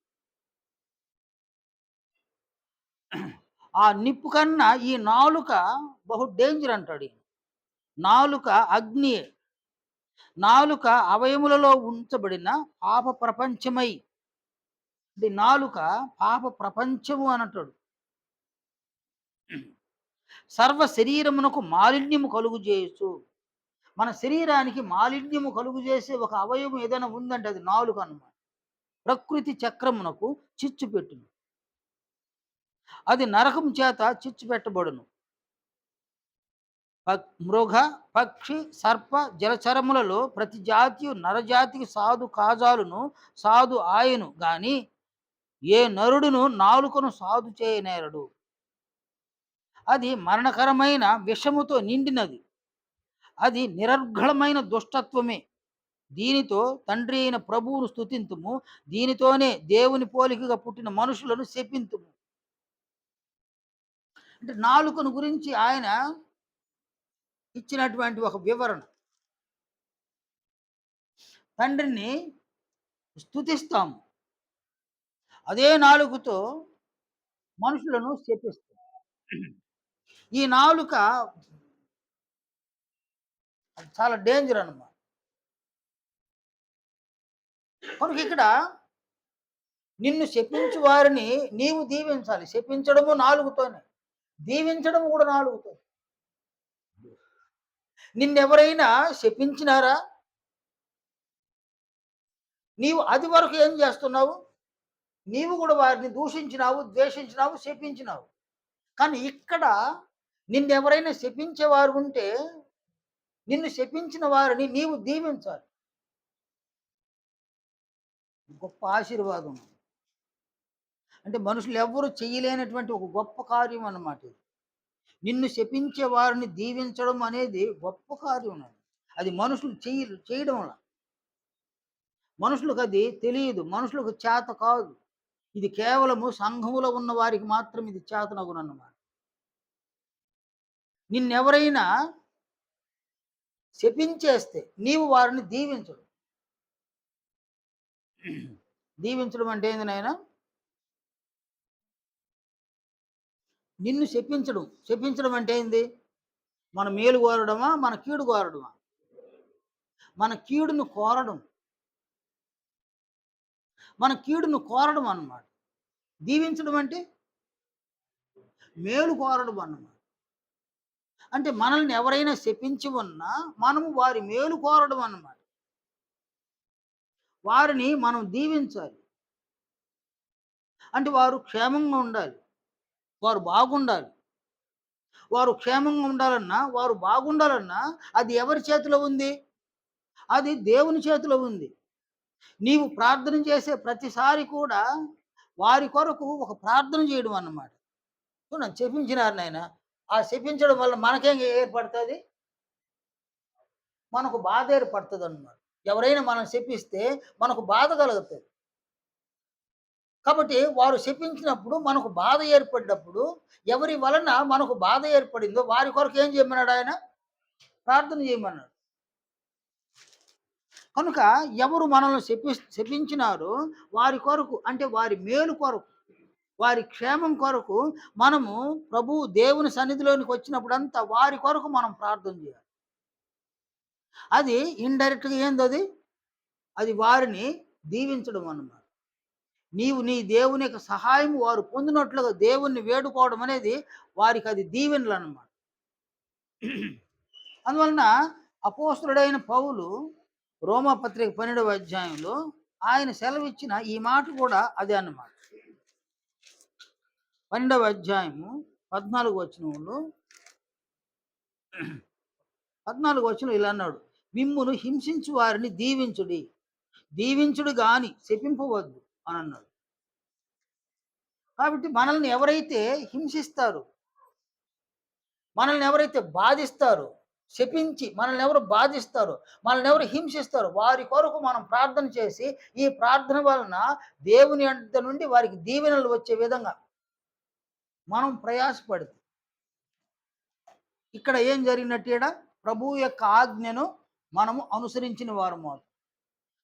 ఆ నిప్పు కన్నా ఈ నాలుక బహు డేంజర్ అంటాడు ఈయన. నాలుక అగ్నియే. నాలుక అవయములలో ఉంచబడిన పాప ప్రపంచమై, ఇది నాలుక పాప ప్రపంచము అని అంటాడు. సర్వ శరీరమునకు మాలిన్యము కలుగు చేయొచ్చు. మన శరీరానికి మాలిన్యము కలుగు చేసే ఒక అవయవం ఏదైనా ఉందంటే అది నాలుక అన్నమాట. ప్రకృతి చక్రమునకు చిచ్చు పెట్టును. అది నరకం చేత చిచ్చు పెట్టబడును. మృగ, పక్షి, సర్ప, జలచరములలో ప్రతి జాతియు నరజాతికి సాధు కాజాలును సాధు ఆయను గాని ఏ నరుడును నాలుకను సాధు చేయనేరడు. అది మరణకరమైన విషముతో నిండినది. అది నిరర్ఘళమైన దుష్టత్వమే. దీనితో తండ్రి అయిన ప్రభువును స్తుతింతుము. దీనితోనే దేవుని పోలికగా పుట్టిన మనుషులను శపింతుము. అంటే నాలుకను గురించి ఆయన ఇచ్చినటువంటి ఒక వివరణ. తండ్రిని స్తుతిస్తాము, అదే నాలుకతో మనుషులను శపిస్తాం. ఈ నాలుక చాలా డేంజర్ అన్నమాట. కనుక ఇక్కడ నిన్ను శపించు వారిని నీవు దీవించాలి. శపించడము నాలుగుతోనే, దీవించడం కూడా నాలుగుతో. నిన్నెవరైనా శపించినారా? నీవు అది వరకు ఏం చేస్తున్నావు? నీవు కూడా వారిని దూషించినావు, ద్వేషించినావు, శపించినావు. కానీ ఇక్కడ నిన్నెవరైనా శపించేవారు ఉంటే నిన్ను శపించిన వారిని నీవు దీవించాలి. గొప్ప ఆశీర్వాదం. అంటే మనుషులు ఎవ్వరూ చేయలేనటువంటి ఒక గొప్ప కార్యం అన్నమాట ఇది. నిన్ను శపించే వారిని దీవించడం అనేది గొప్ప కార్యం. అది మనుషులు చేయడం వల్ల మనుషులకు అది తెలియదు, మనుషులకు చేత కాదు. ఇది కేవలము సంఘములో ఉన్న వారికి మాత్రం ఇది చేతనగునన్నమాట. నిన్నెవరైనా శపించేస్తే నీవు వారిని దీవించడు. దీవించడం అంటే ఏంది నాయన? నిన్ను శపించడం. శపించడం అంటే ఏంది? మన మేలు కోరడమా? మన కీడు కోరడమా? మన కీడును కోరడం. మన కీడును కోరడం అన్నమాట. దీవించడం అంటే మేలు కోరడం అన్నమాట. అంటే మనల్ని ఎవరైనా శపించి ఉన్నా మనము వారి మేలు కోరడం అన్నమాట. వారిని మనం దీవించాలి. అంటే వారు క్షేమంగా ఉండాలి. వారు బాగుండాలి. వారు క్షేమంగా ఉండాలన్నా, వారు బాగుండాలన్నా అది ఎవరి చేతిలో ఉంది? అది దేవుని చేతిలో ఉంది. నీవు ప్రార్థన చేసే ప్రతిసారి కూడా వారి కొరకు ఒక ప్రార్థన చేయడం అన్నమాట. చూడండి శపించినారు నాయన. ఆ శపించడం వల్ల మనకేం ఏర్పడతది? మనకు బాధ ఏర్పడతదన్నమాట. ఎవరైనా మనం శపిస్తే మనకు బాధ కలుగుతది. కాబట్టి వారు శపించినప్పుడు మనకు బాధ ఏర్పడినప్పుడు ఎవరి వలన మనకు బాధ ఏర్పడిందో వారి కొరకు ఏం చేయమన్నాడు ఆయన? ప్రార్థన చేయమన్నాడు. కనుక ఎవరు మనల్ని శపించినారో వారి కొరకు అంటే వారి మేలు కొరకు, వారి క్షేమం కొరకు మనము ప్రభువు దేవుని సన్నిధిలోనికి వచ్చినప్పుడంతా వారి కొరకు మనం ప్రార్థన చేయాలి. అది ఇండైరెక్ట్‌గా ఏందది? అది వారిని దీవించడం అన్నమాట. నీవు నీ దేవుని యొక్క సహాయం వారు పొందినట్లుగా దేవుణ్ణి వేడుకోవడం అనేది వారికది దీవెనలన్నమాట. అందువలన అపోస్తలుడైన పౌలు రోమా పత్రిక 12వ అధ్యాయంలో ఆయన సెలవిచ్చిన ఈ మాట కూడా అదే అన్నమాట. 12వ అధ్యాయము 14వ వచనంలో 14వ వచనం ఇలా అన్నాడు. మిమ్మును హింసించు వారిని దీవించుడి. దీవించుడు గాని శపింపవద్దు అని అన్నాడు. కాబట్టి మనల్ని ఎవరైతే హింసిస్తారో, మనల్ని ఎవరైతే బాధిస్తారో, శపించి మనల్ని ఎవరు బాధిస్తారో, మనల్ని ఎవరు హింసిస్తారో వారి కొరకు మనం ప్రార్థన చేసి, ఈ ప్రార్థన వలన దేవుని యొద్ద నుండి వారికి దీవెనలు వచ్చే విధంగా మనం ప్రయాసపడితే ఇక్కడ ఏం జరిగినట్టు ఈడ ప్రభువు యొక్క ఆజ్ఞను మనము అనుసరించిన వారము.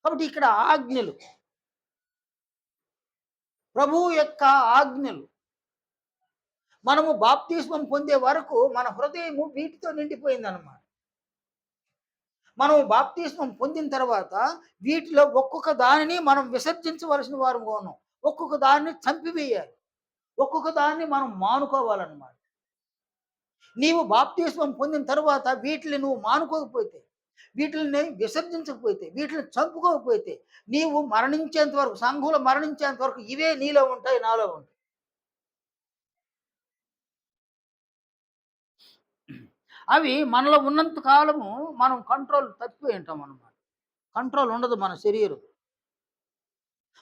కాబట్టి ఇక్కడ ఆజ్ఞలు, ప్రభువు యొక్క ఆజ్ఞలు మనము బాప్తిస్మం పొందే వరకు మన హృదయము వీటితో నిండిపోయిందన్నమాట. మనం బాప్తిస్మం పొందిన తర్వాత వీటిలో ఒక్కొక్క దానిని మనం విసర్జించవలసిన వారుగా ఉన్నాం. ఒక్కొక్క దాన్ని చంపివేయాలి. ఒక్కొక్క దాన్ని మనం మానుకోవాలన్నమాట. నీవు బాప్తిస్మం పొందిన తర్వాత వీటిని నువ్వు మానుకోకపోతే, వీటిని విసర్జించకపోతే, వీటిని చంపుకోకపోతే నీవు మరణించేంత వరకు, సంఘంలో మరణించేంత వరకు ఇవే నీలో ఉంటాయి, నాలో ఉంటాయి. అవి మనలో ఉన్నంత కాలము మనం కంట్రోల్ తప్పిపోయి ఉంటాం అన్నమాట. కంట్రోల్ ఉండదు మన శరీరం.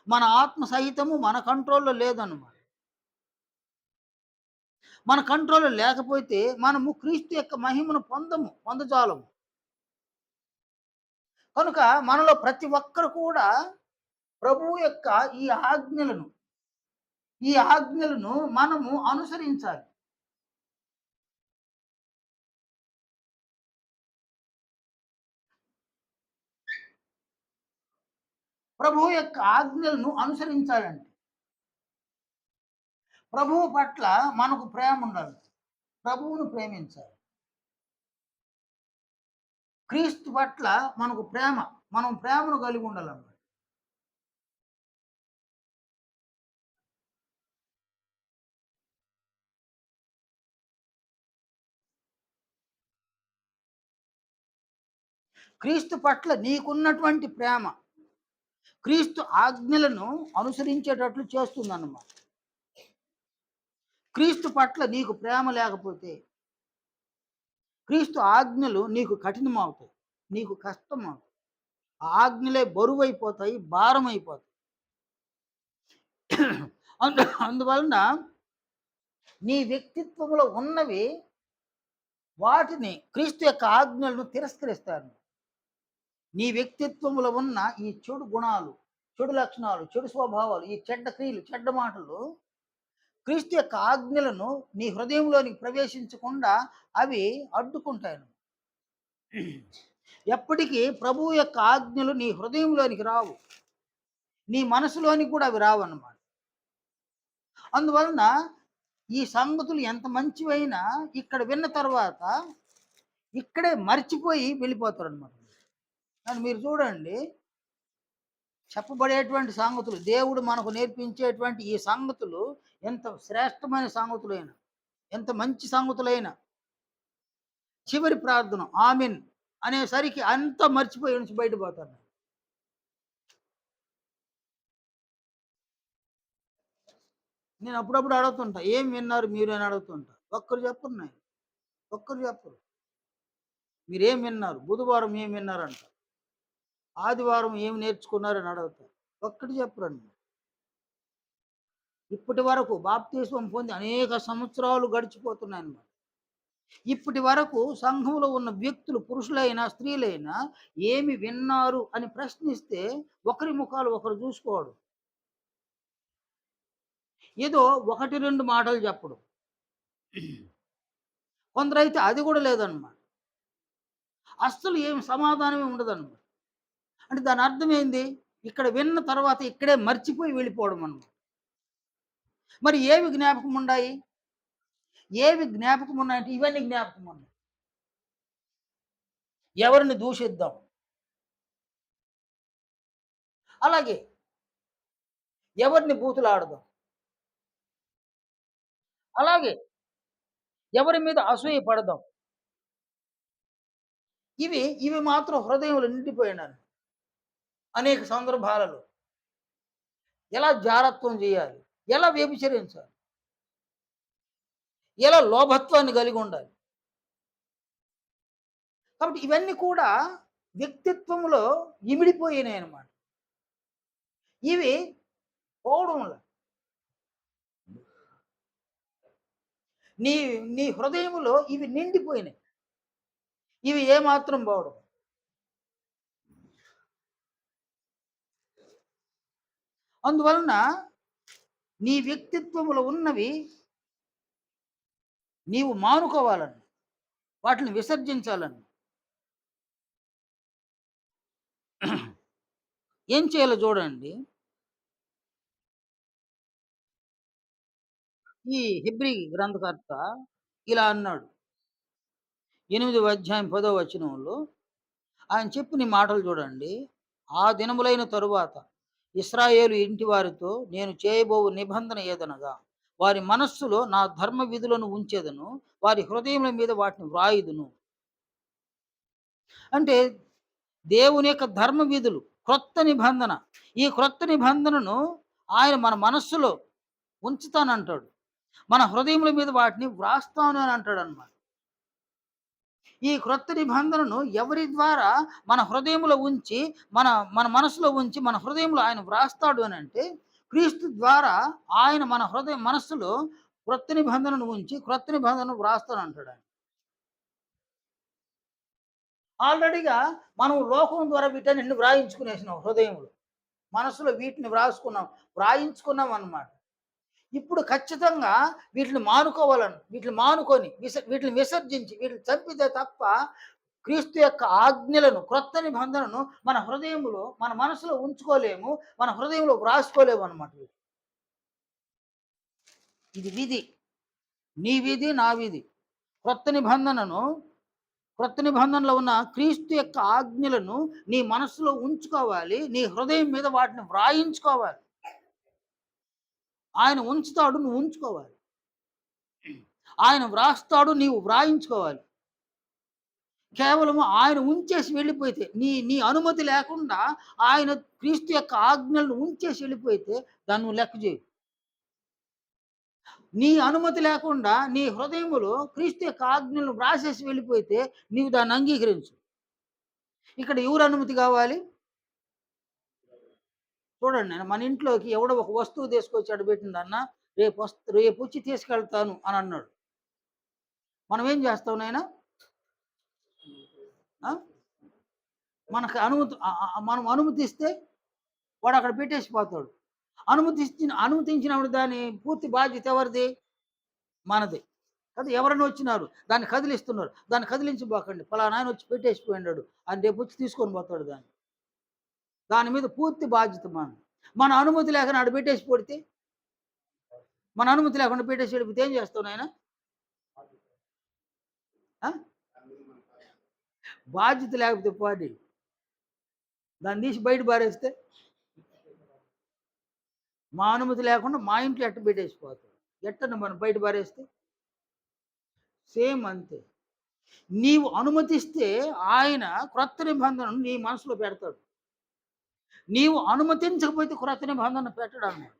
మన ఆత్మ సహితము మన కంట్రోల్‌లో లేదన్నమాట. మన కంట్రోల్‌లో లేకపోతే మనము క్రీస్తు యొక్క మహిమను పొందజాలము. కనుక మనలో ప్రతి ఒక్కరు కూడా ప్రభువు యొక్క ఈ ఆజ్ఞలను మనము అనుసరించాలి. ప్రభువు యొక్క ఆజ్ఞలను అనుసరించాలండి. ప్రభువు పట్ల మనకు ప్రేమ ఉండాలి. ప్రభువును ప్రేమించాలి. క్రీస్తు పట్ల మనకు మనం ప్రేమను కలిగి ఉండాలన్నమాట. క్రీస్తు పట్ల నీకున్నటువంటి ప్రేమ క్రీస్తు ఆజ్ఞలను అనుసరించేటట్లు చేస్తుందన్నమాట. క్రీస్తు పట్ల నీకు ప్రేమ లేకపోతే క్రీస్తు ఆజ్ఞలు నీకు కఠినమవుతాయి, నీకు కష్టమవుతాయి. ఆ ఆజ్ఞలే బరువైపోతాయి, భారమైపోతాయి. అందువలన నీ వ్యక్తిత్వంలో ఉన్నవి వాటిని క్రీస్తు యొక్క ఆజ్ఞలను తిరస్కరిస్తారు. నీ వ్యక్తిత్వంలో ఉన్న ఈ చెడు గుణాలు, చెడు లక్షణాలు, చెడు స్వభావాలు, ఈ చెడ్డ క్రియలు, చెడ్డ మాటలు క్రీస్తు యొక్క ఆజ్ఞలను నీ హృదయంలోనికి ప్రవేశించకుండా అవి అడ్డుకుంటాయి. ఎప్పటికీ ప్రభువు యొక్క ఆజ్ఞలు నీ హృదయంలోనికి రావు, నీ మనసులోనికి కూడా అవి రావన్నమాట. అందువలన ఈ సంగతులు ఎంత మంచివైనా ఇక్కడ విన్న తర్వాత ఇక్కడే మర్చిపోయి వెళ్ళిపోతారు అనమాట. కానీ మీరు చూడండి, చెప్పబడేటువంటి సంగతులు, దేవుడు మనకు నేర్పించేటువంటి ఈ సంగతులు ఎంత శ్రేష్టమైన సంగతులైన, ఎంత మంచి సంగతులైన, చివరి ప్రార్థన ఆమెన్ అనేసరికి అంతా మర్చిపోయి నుంచి బయటపోతాను. నేను అప్పుడప్పుడు అడుగుతుంటా, ఏం విన్నారు మీరు అని అడుగుతుంటా. ఒక్కరు చెప్పరు నేను, ఒక్కరు చెప్పరు. మీరేం విన్నారు? బుధవారం ఏం విన్నారంట, ఆదివారం ఏం నేర్చుకున్నారని అడుగుతారు. ఒక్కటి చెప్పరండి. ఇప్పటి వరకు బాప్తిస్మం పొంది అనేక సంవత్సరాలు గడిచిపోతున్నాయన్నమాట. ఇప్పటి వరకు సంఘంలో ఉన్న వ్యక్తులు, పురుషులైనా స్త్రీలైనా ఏమి విన్నారు అని ప్రశ్నిస్తే ఒకరి ముఖాలు ఒకరు చూసుకోవడం. ఏదో ఒకటి రెండు మాటలు చెప్పడం. కొందరైతే అది కూడా లేదన్నమాట. అస్సలు ఏమి సమాధానమే ఉండదన్నమాట. అంటే దాని అర్థం ఏంది? ఇక్కడ విన్న తర్వాత ఇక్కడే మర్చిపోయి వెళ్ళిపోవడం అన్నమాట. మరి ఏవి జ్ఞాపకం ఉండాయి? ఏవి జ్ఞాపకం ఉన్నాయంటే ఇవన్నీ జ్ఞాపకం ఉన్నాయి. ఎవరిని దూషిద్దాం, అలాగే ఎవరిని బూతులాడదాం, అలాగే ఎవరి మీద అసూయ పడదాం. ఇవి మాత్రం హృదయంలో నిండిపోయినాను అనేక సందర్భాలలో. ఎలా జారత్వం చేయాలి? ఎలా వ్యభిచరించాలి? ఎలా లోభత్వాన్ని కలిగి ఉండాలి? కాబట్టి ఇవన్నీ కూడా వ్యక్తిత్వంలో ఇమిడిపోయినాయన్నమాట. ఇవి పోవడంలా. నీ నీ హృదయములో ఇవి నిండిపోయినాయి. ఇవి ఏమాత్రం పోవడం. అందువలన నీ వ్యక్తిత్వములో ఉన్నవి నీవు మానుకోవాలని, వాటిని విసర్జించాలని. ఏం చేయాలో చూడండి. ఈ హెబ్రీ గ్రంథకర్త ఇలా అన్నాడు. 8వ అధ్యాయం 10వ వచనంలో ఆయన చెప్పిన ఈ మాటలు చూడండి. ఆ దినములైన తరువాత ఇశ్రాయేలు ఇంటి వారితో నేను చేయబోవు నిబంధన ఏదనగా, వారి మనస్సులో నా ధర్మ విధులను ఉంచెదను, వారి హృదయముల మీద వాటిని వ్రాయుదును. అంటే దేవుని యొక్క ధర్మ విధులు, క్రొత్త నిబంధన. ఈ క్రొత్త నిబంధనను ఆయన మన మనస్సులో ఉంచుతానంటాడు. మన హృదయముల మీద వాటిని వ్రాస్తాను అని అంటాడనమాట. ఈ క్రొత్త నిబంధనను ఎవరి ద్వారా మన హృదయంలో ఉంచి, మన మన మనసులో ఉంచి, మన హృదయంలో ఆయన వ్రాస్తాడు అని అంటే, క్రీస్తు ద్వారా ఆయన మన మనస్సులో క్రొత్త నిబంధనను ఉంచి, క్రొత్త నిబంధనను వ్రాస్తానంటాడు ఆయన. ఆల్రెడీగా మనం లోకం ద్వారా వీటన్నిటిని వ్రాయించుకునేసినాం హృదయంలో. మనసులో వీటిని వ్రాసుకున్నాం, వ్రాయించుకున్నాం అన్నమాట. ఇప్పుడు ఖచ్చితంగా వీటిని మానుకోవాలని, వీటిని మానుకొని వీటిని విసర్జించి, వీటిని చంపితే తప్ప క్రీస్తు యొక్క ఆజ్ఞలను, క్రొత్త నిబంధనను మన హృదయంలో, మన మనసులో ఉంచుకోలేము, మన హృదయంలో వ్రాసుకోలేము అన్నమాట. ఇది విధి. నీ విధి, నా విధి. క్రొత్త నిబంధనను, క్రొత్త నిబంధనలో ఉన్న క్రీస్తు యొక్క ఆజ్ఞలను నీ మనస్సులో ఉంచుకోవాలి. నీ హృదయం మీద వాటిని వ్రాయించుకోవాలి. ఆయన ఉంచుతాడు, నువ్వు ఉంచుకోవాలి. ఆయన వ్రాస్తాడు, నీవు వ్రాయించుకోవాలి. కేవలము ఆయన ఉంచేసి వెళ్ళిపోతే, నీ నీ అనుమతి లేకుండా ఆయన క్రీస్తు యొక్క ఆజ్ఞలను ఉంచేసి వెళ్ళిపోతే దాన్ని నువ్వు లెక్క చేయు. నీ అనుమతి లేకుండా నీ హృదయములో క్రీస్తు యొక్క ఆజ్ఞలను వ్రాసేసి వెళ్ళిపోతే నీవు దాన్ని అంగీకరించు. ఇక్కడ ఎవరు అనుమతి కావాలి? చూడండి, నేను మన ఇంట్లోకి ఎవడో ఒక వస్తువు తీసుకొచ్చి అడబెట్టిందన్న, రేపు వచ్చి తీసుకెళ్తాను అని అన్నాడు. మనం ఏం చేస్తాం నాయనా? మనకు మనం అనుమతిస్తే వాడు అక్కడ పెట్టేసిపోతాడు. అనుమతించినప్పుడు దాని పూర్తి బాధ్యత ఎవరిది? మనది. కదా, ఎవరైనా వచ్చినారు, దాన్ని కదిలిస్తున్నారు. దాన్ని కదిలించబోకండి, పలానా ఆయన వచ్చి పెట్టేసిపోయినాడు అని రేపు వచ్చి తీసుకొని పోతాడు దాన్ని. దాని మీద పూర్తి బాధ్యత మనది. మన అనుమతి లేకుండా ఆడ పెట్టేసి పడితే, మన అనుమతి లేకుండా పెట్టేసి వెళ్ళిపోతే ఏం చేస్తావు నాయన? బాధ్యత లేకపోతే పోనీ దాన్ని తీసి బయట పారేస్తే మా అనుమతి లేకుండా మా ఇంట్లో ఎట్ట పెట్టేసిపోతాడు. ఎట్టన మనం బయట పారేస్తే? సేమ్ అంతే. నీవు అనుమతిస్తే ఆయన క్రొత్త నిబంధనను నీ మనసులో పెడతాడు. నీవు అనుమతించకపోతే క్రొత్త నిబంధన పెట్టడన్నమాట.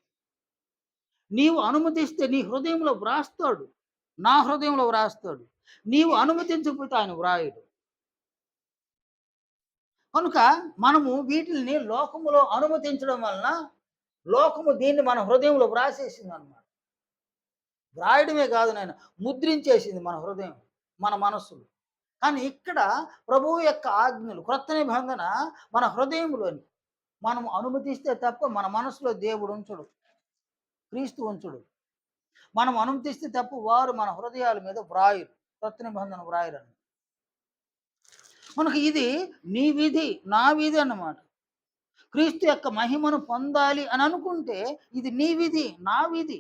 నీవు అనుమతిస్తే నీ హృదయంలో వ్రాస్తాడు. నా హృదయంలో వ్రాస్తాడు. నీవు అనుమతించకపోతే ఆయన వ్రాయడు. కనుక మనము వీటిల్ని లోకములో అనుమతించడం వలన లోకము దీన్ని మన హృదయంలో వ్రాసేసిందనమాట. వ్రాయడమే కాదు నాయన, ముద్రించేసింది మన హృదయం, మన మనస్సులు. కానీ ఇక్కడ ప్రభువు యొక్క ఆజ్ఞలు, క్రొత్త నిబంధన మన హృదయంలోని మనం అనుమతిస్తే తప్ప మన మనసులో దేవుడు ఉంచడు, క్రీస్తు ఉంచడు. మనం అనుమతిస్తే తప్ప వారు మన హృదయాల మీద వ్రాయరు, క్రొత్త నిబంధన వ్రాయరని. మనకు ఇది నీ విధి, నా విధి అన్నమాట. క్రీస్తు యొక్క మహిమను పొందాలి అని అనుకుంటే ఇది నీ విధి, నా విధి.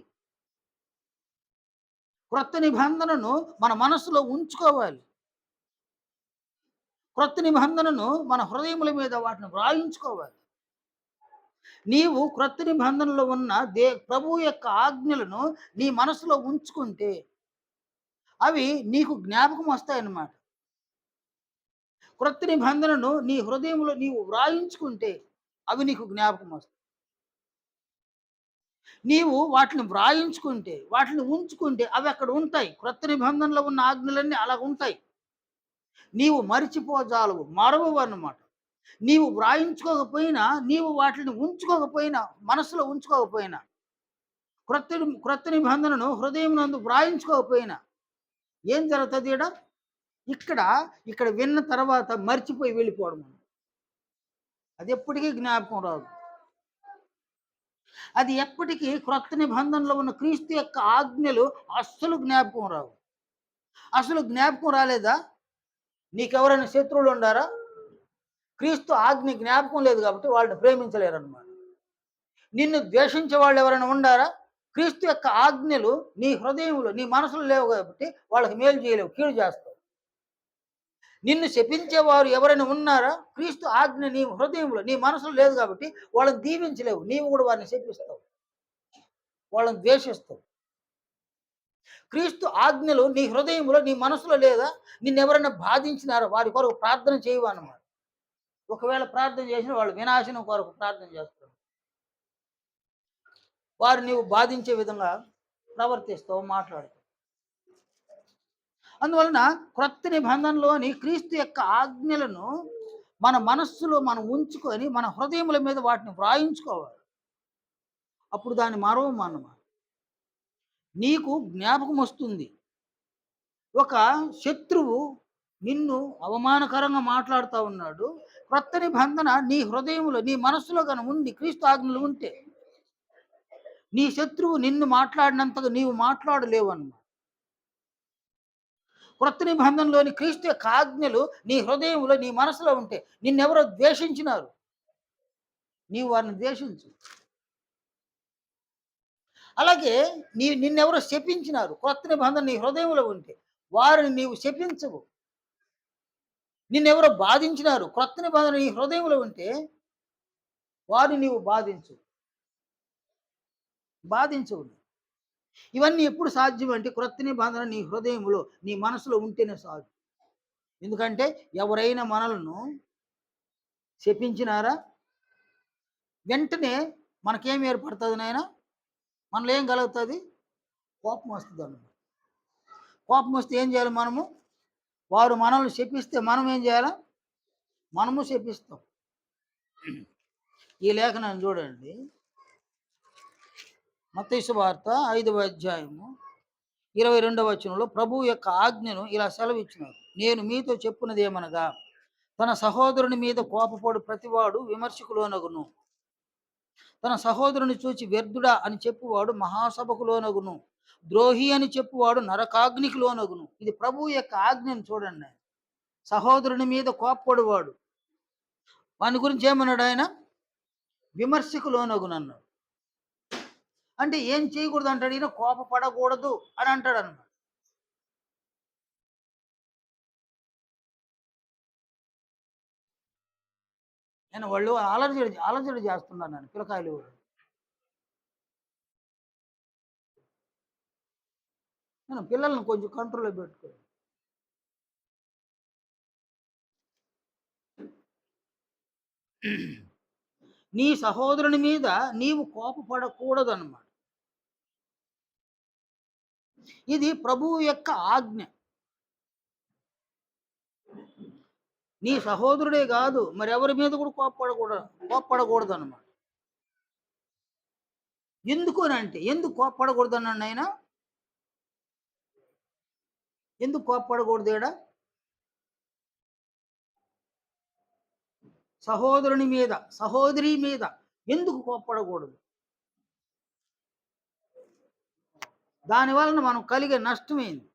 క్రొత్త నిబంధనను మన మనసులో ఉంచుకోవాలి. క్రొత్త నిబంధనను మన హృదయముల మీద వాటిని వ్రాయించుకోవాలి. నీవు క్రొత్త నిబంధనలో ఉన్న ప్రభువు యొక్క ఆజ్ఞలను నీ మనసులో ఉంచుకుంటే అవి నీకు జ్ఞాపకం వస్తాయన్నమాట. క్రొత్త నిబంధనను నీ హృదయంలో నీవు వ్రాయించుకుంటే అవి నీకు జ్ఞాపకం వస్తాయి. నీవు వాటిని వ్రాయించుకుంటే, వాటిని ఉంచుకుంటే అవి అక్కడ ఉంటాయి. క్రొత్త నిబంధనలో ఉన్న ఆజ్ఞలన్నీ అలా ఉంటాయి. నీవు మరిచిపోజాలవు, మరవవు అన్నమాట. నీవు వ్రాయించుకోకపోయినా, నీవు వాటిని ఉంచుకోకపోయినా, మనసులో ఉంచుకోకపోయినా, క్రొత్త నిబంధనను హృదయం నందు వ్రాయించుకోకపోయినా ఏం జరుగుతుంది ఇక్కడ ఇక్కడ విన్న తర్వాత మర్చిపోయి వెళ్ళిపోవడం. అది ఎప్పటికీ జ్ఞాపకం రాదు. అది ఎప్పటికీ క్రొత్త నిబంధనలో ఉన్న క్రీస్తు యొక్క ఆజ్ఞలు అస్సలు జ్ఞాపకం రావు. అసలు జ్ఞాపకం రాలేదా? నీకెవరైనా శత్రువులు ఉండారా? క్రీస్తు ఆజ్ఞ జ్ఞాపకం లేదు కాబట్టి వాళ్ళని ప్రేమించలేరన్నమాట. నిన్ను ద్వేషించే వాళ్ళు ఎవరైనా ఉండారా? క్రీస్తు యొక్క ఆజ్ఞలు నీ హృదయంలో, నీ మనసులో లేవు కాబట్టి వాళ్ళకి మేలు చేయలేవు, కీడు చేస్తావు. నిన్ను శపించేవారు ఎవరైనా ఉన్నారా? క్రీస్తు ఆజ్ఞ నీ హృదయంలో, నీ మనసులో లేదు కాబట్టి వాళ్ళని దీవించలేవు, నీవు కూడా వారిని శపిస్తావు, వాళ్ళని ద్వేషిస్తావు. క్రీస్తు ఆజ్ఞలు నీ హృదయంలో, నీ మనసులో లేదా? నిన్నెవరైనా బాధించినారా? వారి కొరకు ప్రార్థన చేయవు అన్నమాట. ఒకవేళ ప్రార్థన చేసిన వాళ్ళు వినాశనం కొరకు ప్రార్థన చేస్తారు. వారు నీవు బాధించే విధంగా ప్రవర్తిస్తావు, మాట్లాడుతావు. అందువలన క్రొత్త నిబంధనలోని క్రీస్తు యొక్క ఆజ్ఞలను మన మనస్సులో మనం ఉంచుకొని మన హృదయముల మీద వాటిని వ్రాయించుకోవాలి. అప్పుడు దాన్ని మరవము అన్నమాట. నీకు జ్ఞాపకం వస్తుంది. ఒక శత్రువు నిన్ను అవమానకరంగా మాట్లాడుతూ ఉన్నాడు. క్రొత్త నిబంధన నీ హృదయంలో, నీ మనస్సులో కనుక ఉండి క్రీస్తు ఆజ్ఞలు ఉంటే నీ శత్రువు నిన్ను మాట్లాడినంతగా నీవు మాట్లాడలేవు అన్నమాట. క్రొత్త నిబంధనలోని క్రీస్తు యొక్క ఆజ్ఞలు నీ హృదయంలో, నీ మనసులో ఉంటే నిన్నెవరో ద్వేషించినారు, నీవు వారిని ద్వేషించు. అలాగే నిన్నెవరో శపించినారు, క్రొత్త నిబంధన నీ హృదయంలో ఉంటే వారిని నీవు శపించవు. నిన్నెవరో బాధించినారు, క్రొత్త నిబంధన నీ హృదయంలో ఉంటే వారిని నీవు బాధించవు. ఇవన్నీ ఎప్పుడు సాధ్యం అంటే క్రొత్త నిబంధన నీ హృదయంలో, నీ మనసులో ఉంటేనే సాధ్యం. ఎందుకంటే ఎవరైనా మనలను శపించినారా, వెంటనే మనకేం ఏర్పడుతుంది నాయన? మనలో ఏం కలుగుతుంది? కోపం వస్తుంది అన్నమాట. కోపం వస్తే ఏం చేయాలి మనము? వారు మనల్ని శపిస్తే మనం ఏం చేయాలి? మనము శపిస్తాం. ఈ లేఖనాన్ని చూడండి. మత్తయి సువార్త 5వ అధ్యాయము 22వ వచనంలో ప్రభువు యొక్క ఆజ్ఞను ఇలా సెలవిచ్చినారు. నేను మీతో చెప్పున్నది ఏమనగా, తన సహోదరుని మీద కోపపడు ప్రతివాడు విమర్శకు లోనగును, తన సహోదరుని చూచి వ్యర్థుడా అని చెప్పువాడు మహాసభకు లోనగును, ద్రోహి అని చెప్పువాడు నరకాగ్నికి లోనగును. ఇది ప్రభువు యొక్క ఆజ్ఞను చూడండి. సహోదరుని మీద కోపపడువాడు, వాని గురించి ఏమన్నాడు ఆయన? విమర్శకు లోనగును అన్నాడు. అంటే ఏం చేయకూడదు అంటాడు ఈయన? కోపపడకూడదు అని అంటాడు అన్నమాట. నేను వాళ్ళు అలర్జడి చేస్తున్నారు నన్ను, పిల్లకాయలు. నేను పిల్లల్ని కొంచెం కంట్రోల్‌లో పెట్టుకో. నీ సహోదరుని మీద నీవు కోపపడకూడదన్నమాట. ఇది ప్రభువు యొక్క ఆజ్ఞ. నీ సహోదరుడే గాదు మరెవరి మీద కూడా కోప్పడకూడదన్నమాట. ఎందుకు అనంటే, ఎందుకు కోప్పడకూడదన్నాడు ఆయన? ఎందుకు కోప్పడకూడదు ఈడ? సహోదరుని మీద, సహోదరి మీద ఎందుకు కోప్పడకూడదు? దాని వలన మనం కలిగే నష్టమేంది?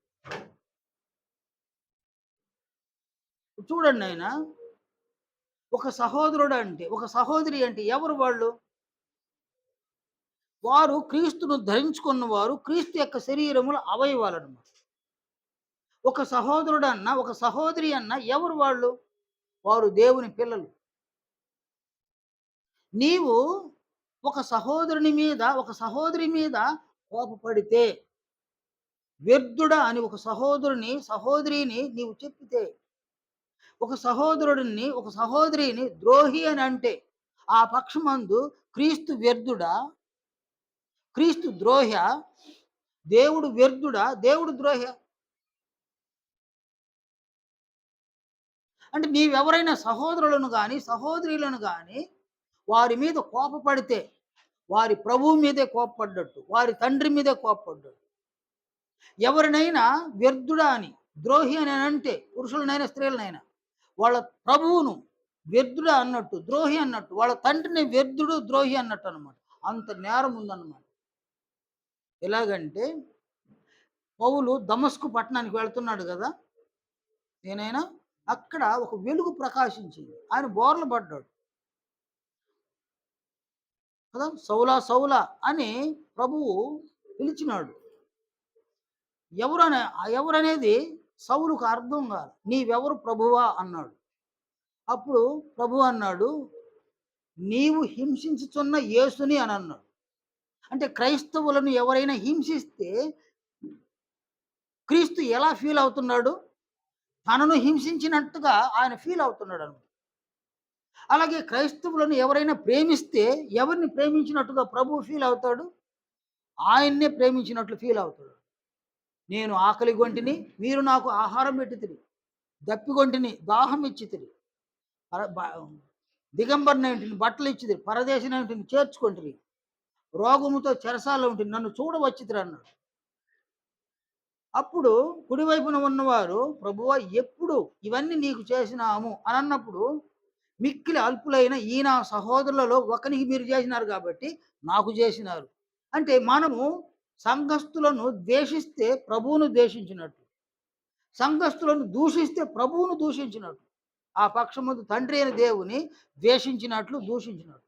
చూడండి నాయనా, ఒక సహోదరుడు అంటే, ఒక సహోదరి అంటే ఎవరు వాళ్ళు? వారు క్రీస్తును ధరించుకున్నవారు, క్రీస్తు యొక్క శరీరముల అవయవాలన్నమాట. ఒక సహోదరుడన్నా, ఒక సహోదరి అన్నా ఎవరు వాళ్ళు? వారు దేవుని పిల్లలు. నీవు ఒక సహోదరుని మీద, ఒక సహోదరి మీద కోపపడితే, వ్యర్థుడా అని ఒక సహోదరిని నీవు చెప్పితే, ఒక సహోదరుడిని, ఒక సహోదరిని ద్రోహి అని అంటే, ఆ పక్షమందు క్రీస్తు వ్యర్థుడా? క్రీస్తు ద్రోహా? దేవుడు వ్యర్థుడా? దేవుడు ద్రోహా? అంటే నీవెవరైనా సహోదరులను గాని, సహోదరీలను గాని వారి మీద కోపపడితే, వారి ప్రభువు మీదే కోప్పడ్డట్టు, వారి తండ్రి మీదే కోప్పడ్డట్టు. ఎవరినైనా వ్యర్థుడా అని, ద్రోహి అని అంటే, పురుషులనైనా, స్త్రీలనైనా, వాళ్ళ ప్రభువును వ్యర్థుడా అన్నట్టు, ద్రోహి అన్నట్టు, వాళ్ళ తండ్రిని వ్యర్థుడు, ద్రోహి అన్నట్టు అనమాట. అంత నేరం ఉందన్నమాట. ఎలాగంటే, పౌలు దమస్కు పట్టణానికి వెళ్తున్నాడు గదా! నేనైనా అక్కడ ఒక వెలుగు ప్రకాశించింది. ఆయన బోర్ల పడ్డాడు కదా! సౌలా సౌలా అని ప్రభువు పిలిచినాడు. ఎవరనేది సౌలుకు అర్థం కాదు. నీవెవరు ప్రభువా అన్నాడు. అప్పుడు ప్రభువు అన్నాడు, నీవు హింసించుచున్న యేసుని అని అన్నాడు. అంటే క్రైస్తవులను ఎవరైనా హింసిస్తే క్రీస్తు ఎలా ఫీల్ అవుతున్నాడు? తనను హింసించినట్టుగా ఆయన ఫీల్ అవుతున్నాడు అన్నమాట. అలాగే క్రైస్తవులను ఎవరైనా ప్రేమిస్తే ఎవరిని ప్రేమించినట్టుగా ప్రభువు ఫీల్ అవుతాడు? ఆయన్నే ప్రేమించినట్లు ఫీల్ అవుతాడు. నేను ఆకలిగొంటిని, మీరు నాకు ఆహారం పెట్టితిరి. దప్పిగొంటిని, దాహం ఇచ్చితిరి. పర బ దిగంబరునైంటిని, బట్టలిచ్చితిరి. పరదేశినైంటిని చేర్చుకొంటిరి. రోగముతో చెరసాలలో ఉంటిని, నన్ను చూడవచ్చితిరన్నాడు. అప్పుడు కుడివైపున ఉన్నవారు, ప్రభువా ఎప్పుడు ఇవన్నీ నీకు చేసినాము అనన్నప్పుడు, మిక్కిలి అల్పులైన ఈ నా సహోదరులలో ఒకనికి మీరు చేసినారు కాబట్టి నాకు చేసినారు. అంటే మనము సంఘస్థులను ద్వేషిస్తే ప్రభువును ద్వేషించినట్టు. సంఘస్థులను దూషిస్తే ప్రభువును దూషించినట్టు. ఆ పక్షమందు తండ్రి అయిన దేవుని ద్వేషించినట్లు, దూషించినట్లు.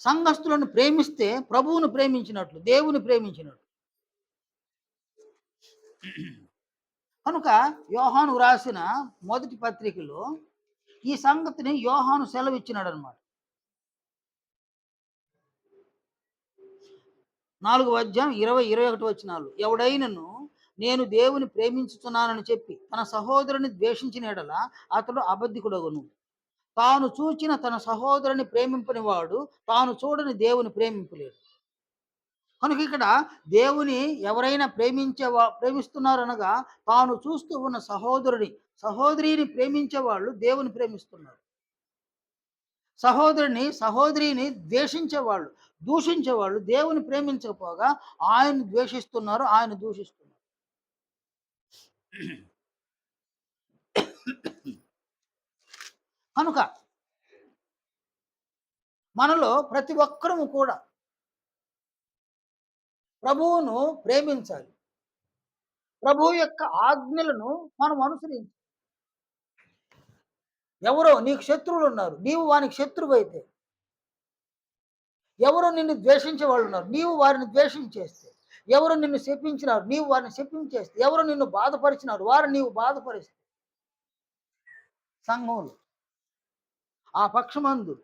సంఘస్థులను ప్రేమిస్తే ప్రభువును ప్రేమించినట్లు, దేవుని ప్రేమించినట్లు. కనుక యోహాను వ్రాసిన మొదటి పత్రికలో ఈ సంగతిని యోహాను సెలవిచ్చినాడనమాట. 4వ అధ్యాయం 20, 21 వచనాలు. ఎవడైనను నేను దేవుని ప్రేమించుచున్నానని చెప్పి తన సహోదరుని ద్వేషించిన యెడల అతడు అబద్ధికుడగును. తాను చూచిన తన సహోదరుని ప్రేమింపని వాడు తాను చూడని దేవుని ప్రేమింపలేడు. కనుక ఇక్కడ దేవుని ఎవరైనా ప్రేమిస్తున్నారనగా తాను చూస్తూ ఉన్న సహోదరిని ప్రేమించే వాళ్ళు దేవుని ప్రేమిస్తున్నారు. సహోదరిని ద్వేషించేవాళ్ళు, దూషించేవాళ్ళు దేవుని ప్రేమించకపోగా ఆయన్ని ద్వేషిస్తున్నారు, ఆయన దూషిస్తున్నారు. కనుక మనలో ప్రతి ఒక్కరము కూడా ప్రభువును ప్రేమించాలి. ప్రభువు యొక్క ఆజ్ఞలను మనం అనుసరించాలి. ఎవరో నీకు శత్రువులు ఉన్నారు, నీవు వానికి శత్రువైతే, ఎవరో నిన్ను ద్వేషించే వాళ్ళు ఉన్నారు, నీవు వారిని ద్వేషించేస్తే, ఎవరు నిన్ను శపించినారు, నీవు వారిని శపించేస్తే, ఎవరు నిన్ను బాధపరిచినారు, వారిని నీవు బాధపరిస్తే, సంఘంలో ఆ పక్షమందు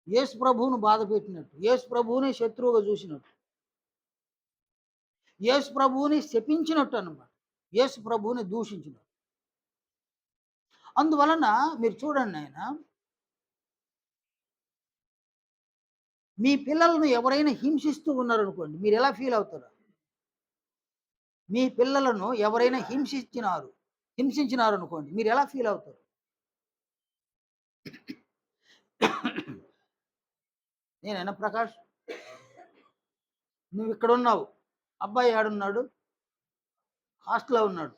యేసు ప్రభువును బాధ పెట్టినట్టు, యేసు ప్రభువుని శత్రువుగా చూసినట్టు, యేసు ప్రభువుని శపించినట్టు అన్నమాట. యేసు ప్రభువుని దూషించినట్టు. అందువలన మీరు చూడండి నాయన, మీ పిల్లలను ఎవరైనా హింసిస్తూ ఉన్నారనుకోండి, మీరెలా ఫీల్ అవుతారు? మీ పిల్లలను ఎవరైనా హింసించినారనుకోండి, మీరెలా ఫీల్ అవుతారు? నేనైనా ప్రకాష్, నువ్విక్కడున్నావు. అబ్బాయి ఏడున్నాడు? హాస్టల్‌లో ఉన్నాడు.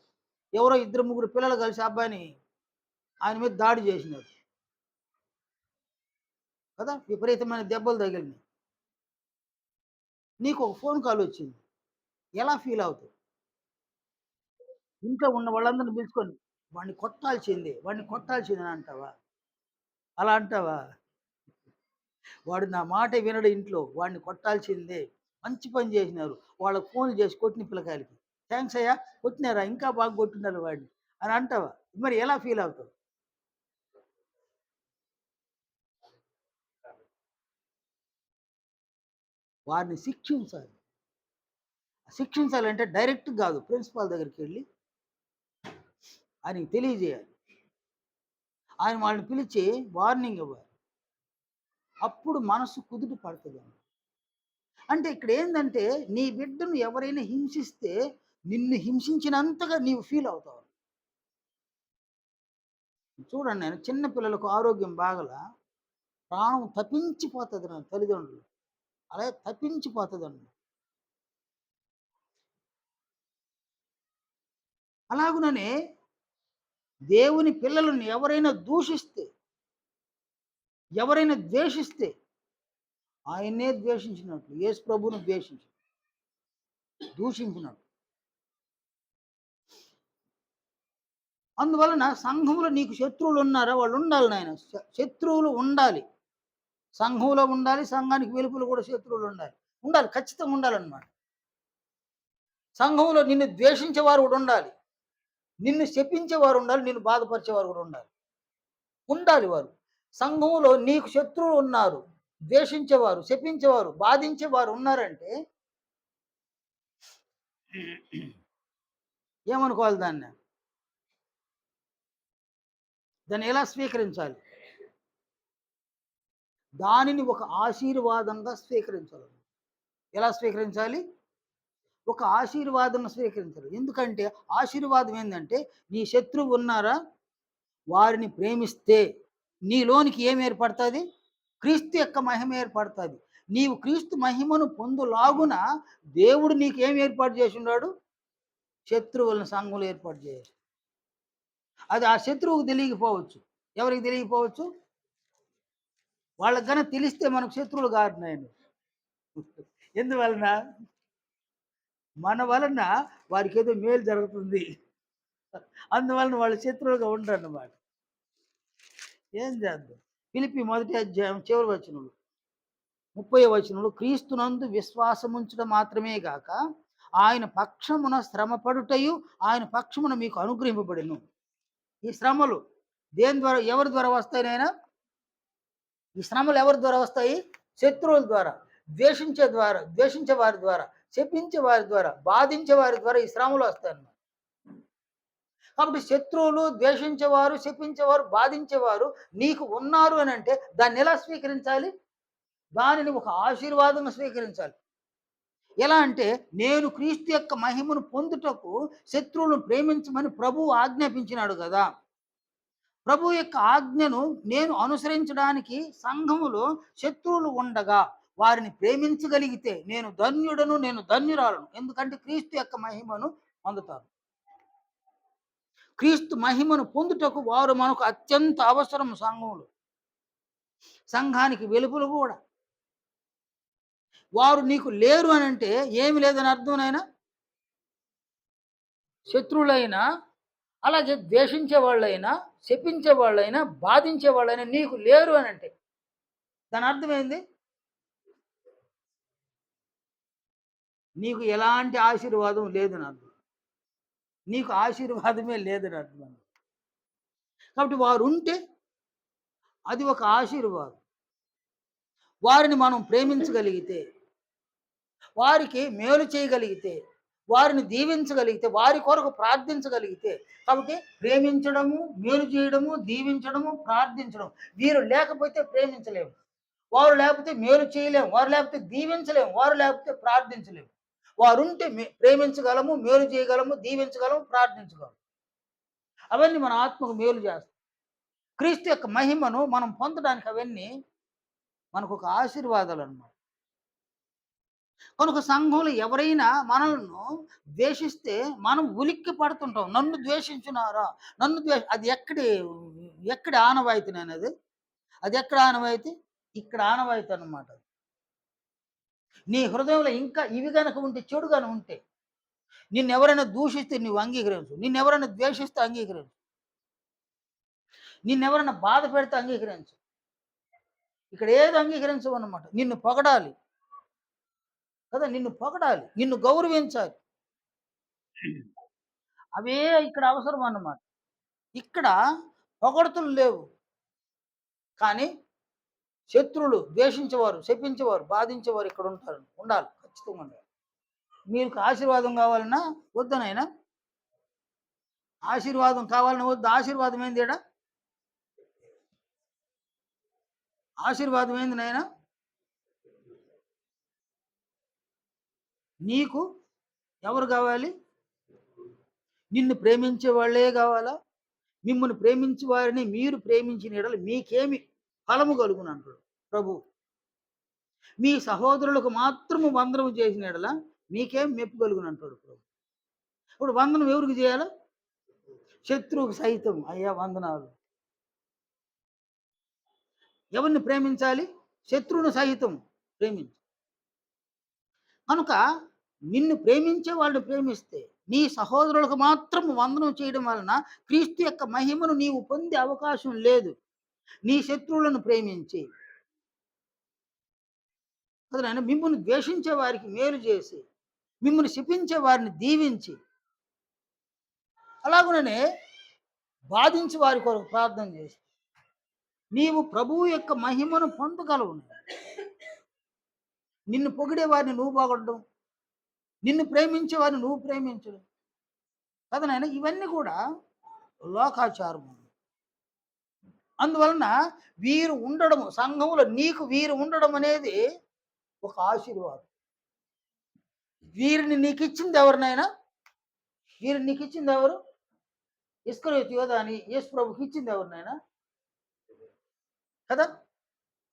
ఎవరో ఇద్దరు, ముగ్గురు పిల్లలు కలిసి అబ్బాయిని ఆయన మీద దాడి చేసినారు కదా! విపరీతమైన దెబ్బలు తగిలినాయి. నీకు ఒక ఫోన్ కాల్ వచ్చింది. ఎలా ఫీల్ అవుతావు? ఇంట్లో ఉన్న వాళ్ళందరిని పిలుచుకొని, వాడిని కొట్టాల్సిందే అని అంటావా? అలా అంటావా? వాడు నా మాట వినడు ఇంట్లో. వాడిని కొట్టాల్సిందే. మంచి పని చేసినారు. వాళ్ళకి ఫోన్‌లు చేసి కొట్టిన పిల్లకాయలకి. థాంక్స్ అయ్యా! కొట్టినారా? ఇంకా బాగా కొట్టున్నారు వాడిని అని అంటావా? మరి ఎలా ఫీల్ అవుతావు? వారిని శిక్షించాలి. శిక్షించాలంటే డైరెక్ట్ గాదు. ప్రిన్సిపాల్ దగ్గరికెళ్ళి ఆయనకి తెలియజేయాలి. ఆయన వాళ్ళని పిలిచి వార్నింగ్ ఇవ్వాలి. అప్పుడు మనసు కుదుట పడతదండి. అంటే ఇక్కడేందంటే, నీ బిడ్డను ఎవరైనా హింసిస్తే, నిన్ను హింసించినంతగా నీవు ఫీల్ అవుతావు. చూడండి నేను చిన్న పిల్లలకు ఆరోగ్యం బాగలా, ప్రాణం తపించిపోతది నా తల్లిదండ్రులు. అలాగే తపించిపోతదండి. అలాగుననే దేవుని పిల్లలను ఎవరైనా దూషిస్తే, ఎవరైనా ద్వేషిస్తే, ఆయన్నే ద్వేషించినట్లు, యేసు ప్రభువును దూషించినట్టు. అందువలన సంఘంలో నీకు శత్రువులున్నారా? వాళ్ళుండాలి నాయన. శత్రువులు ఉండాలి. సంఘంలో ఉండాలి. సంఘానికి వెలుపల కూడా శత్రువులుండాలి. ఉండాలి. ఖచ్చితంగా ఉండాలన్నమాట. సంఘంలో నిన్ను ద్వేషించేవారు కూడా ఉండాలి. నిన్ను శపించేవారు ఉండాలి. నిన్ను బాధపరిచేవారు కూడా ఉండాలి. ఉండాలి వారు. సంఘంలో నీకు శత్రువులు ఉన్నారు. ద్వేషించేవారు, శపించేవారు, బాధించేవారు ఉన్నారంటే ఏమనుకోవాలి దాన్ని? దాన్ని ఎలా స్వీకరించాలి? దానిని ఒక ఆశీర్వాదంగా స్వీకరించాలి. ఎలా స్వీకరించాలి? ఒక ఆశీర్వాదంగా స్వీకరించాలి. ఎందుకంటే ఆశీర్వాదం ఏందంటే, నీ శత్రువు ఉన్నారా? వారిని ప్రేమిస్తే నీలోనికి ఏమి ఏర్పడతది? క్రీస్తు యొక్క మహిమ ఏర్పడతది. నీవు క్రీస్తు మహిమను పొందులాగున దేవుడు నీకేం ఏర్పాటు చేసున్నాడు? శత్రువులను సంఘంలో ఏర్పాటు చేయాలి. అది ఆ శత్రువుకు తెలియకపోవచ్చు. ఎవరికి తెలియకపోవచ్చు? వాళ్ళకి గనక తెలిస్తే మనకు శత్రువులు కాదు నాయన. ఎందువలన? మన వలన వారికేదో మేలు జరుగుతుంది. అందువలన వాళ్ళు శత్రువులుగా ఉండరన్నమాట. ఏం చేద్దాం? ఫిలిప్పీ మొదటి అధ్యాయం చివరి వచనంలో 30వ వచనంలో, క్రీస్తునందు విశ్వాసముంచుట మాత్రమే గాక, ఆయన పక్షమున శ్రమపడుటయు ఆయన పక్షమున మీకు అనుగ్రహింపబడెను. ఈ శ్రమలు దేని ద్వారా, ఎవరి ద్వారా వస్తాయి నాయన? ఈ శ్రమలు ఎవరి ద్వారా వస్తాయి? శత్రువుల ద్వారా, ద్వేషించే వారి ద్వారా, శపించే వారి ద్వారా, బాధించే వారి ద్వారా ఈ శ్రమలు వస్తాయన్నమాట. కాబట్టి శత్రువులు, ద్వేషించేవారు, శపించేవారు, బాధించేవారు నీకు ఉన్నారు అనంటే దాన్ని ఎలా స్వీకరించాలి? దానిని ఒక ఆశీర్వాదంగా స్వీకరించాలి. ఎలా అంటే, నేను క్రీస్తు యొక్క మహిమను పొందుటకు శత్రువులను ప్రేమించమని ప్రభువు ఆజ్ఞాపించినాడు గదా! ప్రభువు యొక్క ఆజ్ఞను నేను అనుసరించడానికి సంఘములో శత్రువులు ఉండగా వారిని ప్రేమించగలిగితే నేను ధన్యుడను, నేను ధన్యురాలను. ఎందుకంటే క్రీస్తు యొక్క మహిమను పొందుతారు. క్రీస్తు మహిమను పొందుటకు వారు మనకు అత్యంత అవసరం సంఘంలో. సంఘానికి వెలుపల కూడా. వారు నీకు లేరు అనంటే ఏమి లేదని అర్థం నాయనా? శత్రువులైనా, అలాగే ద్వేషించే వాళ్ళైనా, శపించే వాళ్ళైనా, బాధించే వాళ్ళైనా నీకు లేరు అనంటే దాని అర్థమేంది? నీకు ఎలాంటి ఆశీర్వాదం లేదని అర్థం. నీకు ఆశీర్వాదమే లేదని అర్థం. కాబట్టి వారుంటే అది ఒక ఆశీర్వాదం. వారిని మనం ప్రేమించగలిగితే, వారికి మేలు చేయగలిగితే, వారిని దీవించగలిగితే, వారి కొరకు ప్రార్థించగలిగితే, కాబట్టి ప్రేమించడము, మేలు చేయడము, దీవించడము, ప్రార్థించడం వీరు లేకపోతే ప్రేమించలేము. వారు లేకపోతే మేలు చేయలేము. వారు లేకపోతే దీవించలేము. వారు లేకపోతే ప్రార్థించలేము. వారుంటే ప్రేమించగలము, మేలు చేయగలము, దీవించగలము, ప్రార్థించగలము. అవన్నీ మన ఆత్మకు మేలు చేస్తాయి. క్రీస్తు యొక్క మహిమను మనం పొందడానికి అవన్నీ మనకొక ఆశీర్వాదాలన్నమాట. కనుక సంఘంలో ఎవరైనా మనలను ద్వేషిస్తే మనం ఉలిక్కి పడుతుంటాం. నన్ను ద్వేషించున్నారా? అది ఎక్కడి ఆనవాయితీ నేనది? అది ఎక్కడ ఆనవాయితీ? ఇక్కడ ఆనవాయితీ అన్నమాట. నీ హృదయంలో ఇంకా ఇవి గనక ఉంటే, చెడు గన ఉంటే, నిన్నెవరైనా దూషిస్తే నువ్వు అంగీకరించు. నిన్నెవరైనా ద్వేషిస్తే అంగీకరించు. నిన్నెవరైనా బాధ పెడితే అంగీకరించు. ఇక్కడ ఏది అంగీకరించవన్నమాట. నిన్ను పొగడాలి కదా! నిన్ను పొగడాలి. నిన్ను గౌరవించాలి. అవే ఇక్కడ అవసరం అన్నమాట. ఇక్కడ పొగడ్తలు లేవు. కానీ శత్రువులు, ద్వేషించేవారు, శపించేవారు, బాధించేవారు ఇక్కడ ఉంటారు. ఉండాలి. ఖచ్చితంగా ఉండాలి. మీకు ఆశీర్వాదం కావాలన్నా వద్దా నాయనా? ఆశీర్వాదం కావాలని వద్దు. ఆశీర్వాదం ఏంది ఈడ? ఆశీర్వాదం ఏంది నాయనా? నీకు ఎవరు కావాలి? నిన్ను ప్రేమించే వాళ్ళే కావాలా? మిమ్మల్ని ప్రేమించే వారిని మీరు ప్రేమించిన యెడల మీకేమి ఫలము కలుగును అంటాడు ప్రభు. మీ సహోదరులకు మాత్రము వందనం చేసిన యెడల మీకేం మెప్పు కలుగును అంటాడు ప్రభు. ఇప్పుడు వందనం ఎవరికి చేయాలి? శత్రువుకు సైతం అయ్యా వందనాలు. ఎవరిని ప్రేమించాలి? శత్రువును సహితం ప్రేమించు. కనుక నిన్ను ప్రేమించే వాళ్ళని ప్రేమిస్తే, నీ సహోదరులకు మాత్రం వందనం చేయడం వలన క్రీస్తు యొక్క మహిమను నీవు పొందే అవకాశం లేదు. నీ శత్రువులను ప్రేమించి, అదనైనా మిమ్మల్ని ద్వేషించే వారికి మేలు చేసి, మిమ్మల్ని శపించే వారిని దీవించి, అలాగుననే బాధించి వారి కొరకు ప్రార్థన చేసి, నీవు ప్రభువు యొక్క మహిమను పొందగలవు. నిన్ను పొగిడే వారిని నువ్వు పొగడడం, నిన్ను ప్రేమించే వారిని నువ్వు ప్రేమించడం కదా నాయన. ఇవన్నీ కూడా లోకాచారం. అందువలన వీరు ఉండడము సంఘంలో, నీకు వీరు ఉండడం అనేది ఒక ఆశీర్వాదం. వీరిని నీకు ఇచ్చింది ఎవరినైనా? వీరిని నీకు ఇచ్చింది ఎవరు? ఇస్కరియోతు యోధ అని యేసు ప్రభుకి ఇచ్చింది ఎవరినైనా? కదా,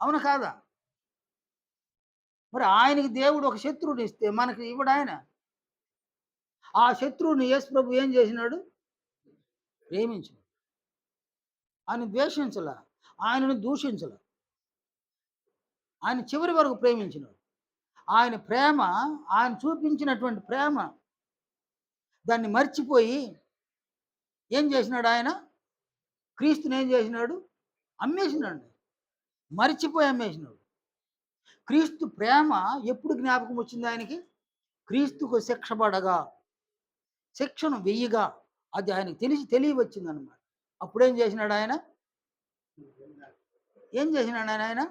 అవునా కాదా? మరి ఆయనకి దేవుడు ఒక శత్రువుని ఇస్తే మనకి ఇవ్వడు ఆయన? ఆ శత్రువుని యేసు ప్రభు ఏం చేసినాడు? ప్రేమించు. ఆయన ద్వేషించలా, ఆయనను దూషించలా, ఆయన చివరి వరకు ప్రేమించినాడు. ఆయన ప్రేమ, ఆయన చూపించినటువంటి ప్రేమ దాన్ని మర్చిపోయి ఏం చేసినాడు ఆయన? క్రీస్తుని ఏం చేసినాడు? అమ్మేసినాడు. మరిచిపోయి అమ్మేసినాడు. క్రీస్తు ప్రేమ ఎప్పుడు జ్ఞాపకం వచ్చింది ఆయనకి? క్రీస్తుకు శిక్ష పడగా, శిక్షను వెయ్యగా అది ఆయనకు తెలియవచ్చిందనమాట. అప్పుడేం చేసినాడు ఆయన? ఏం చేసినాడు ఆయన?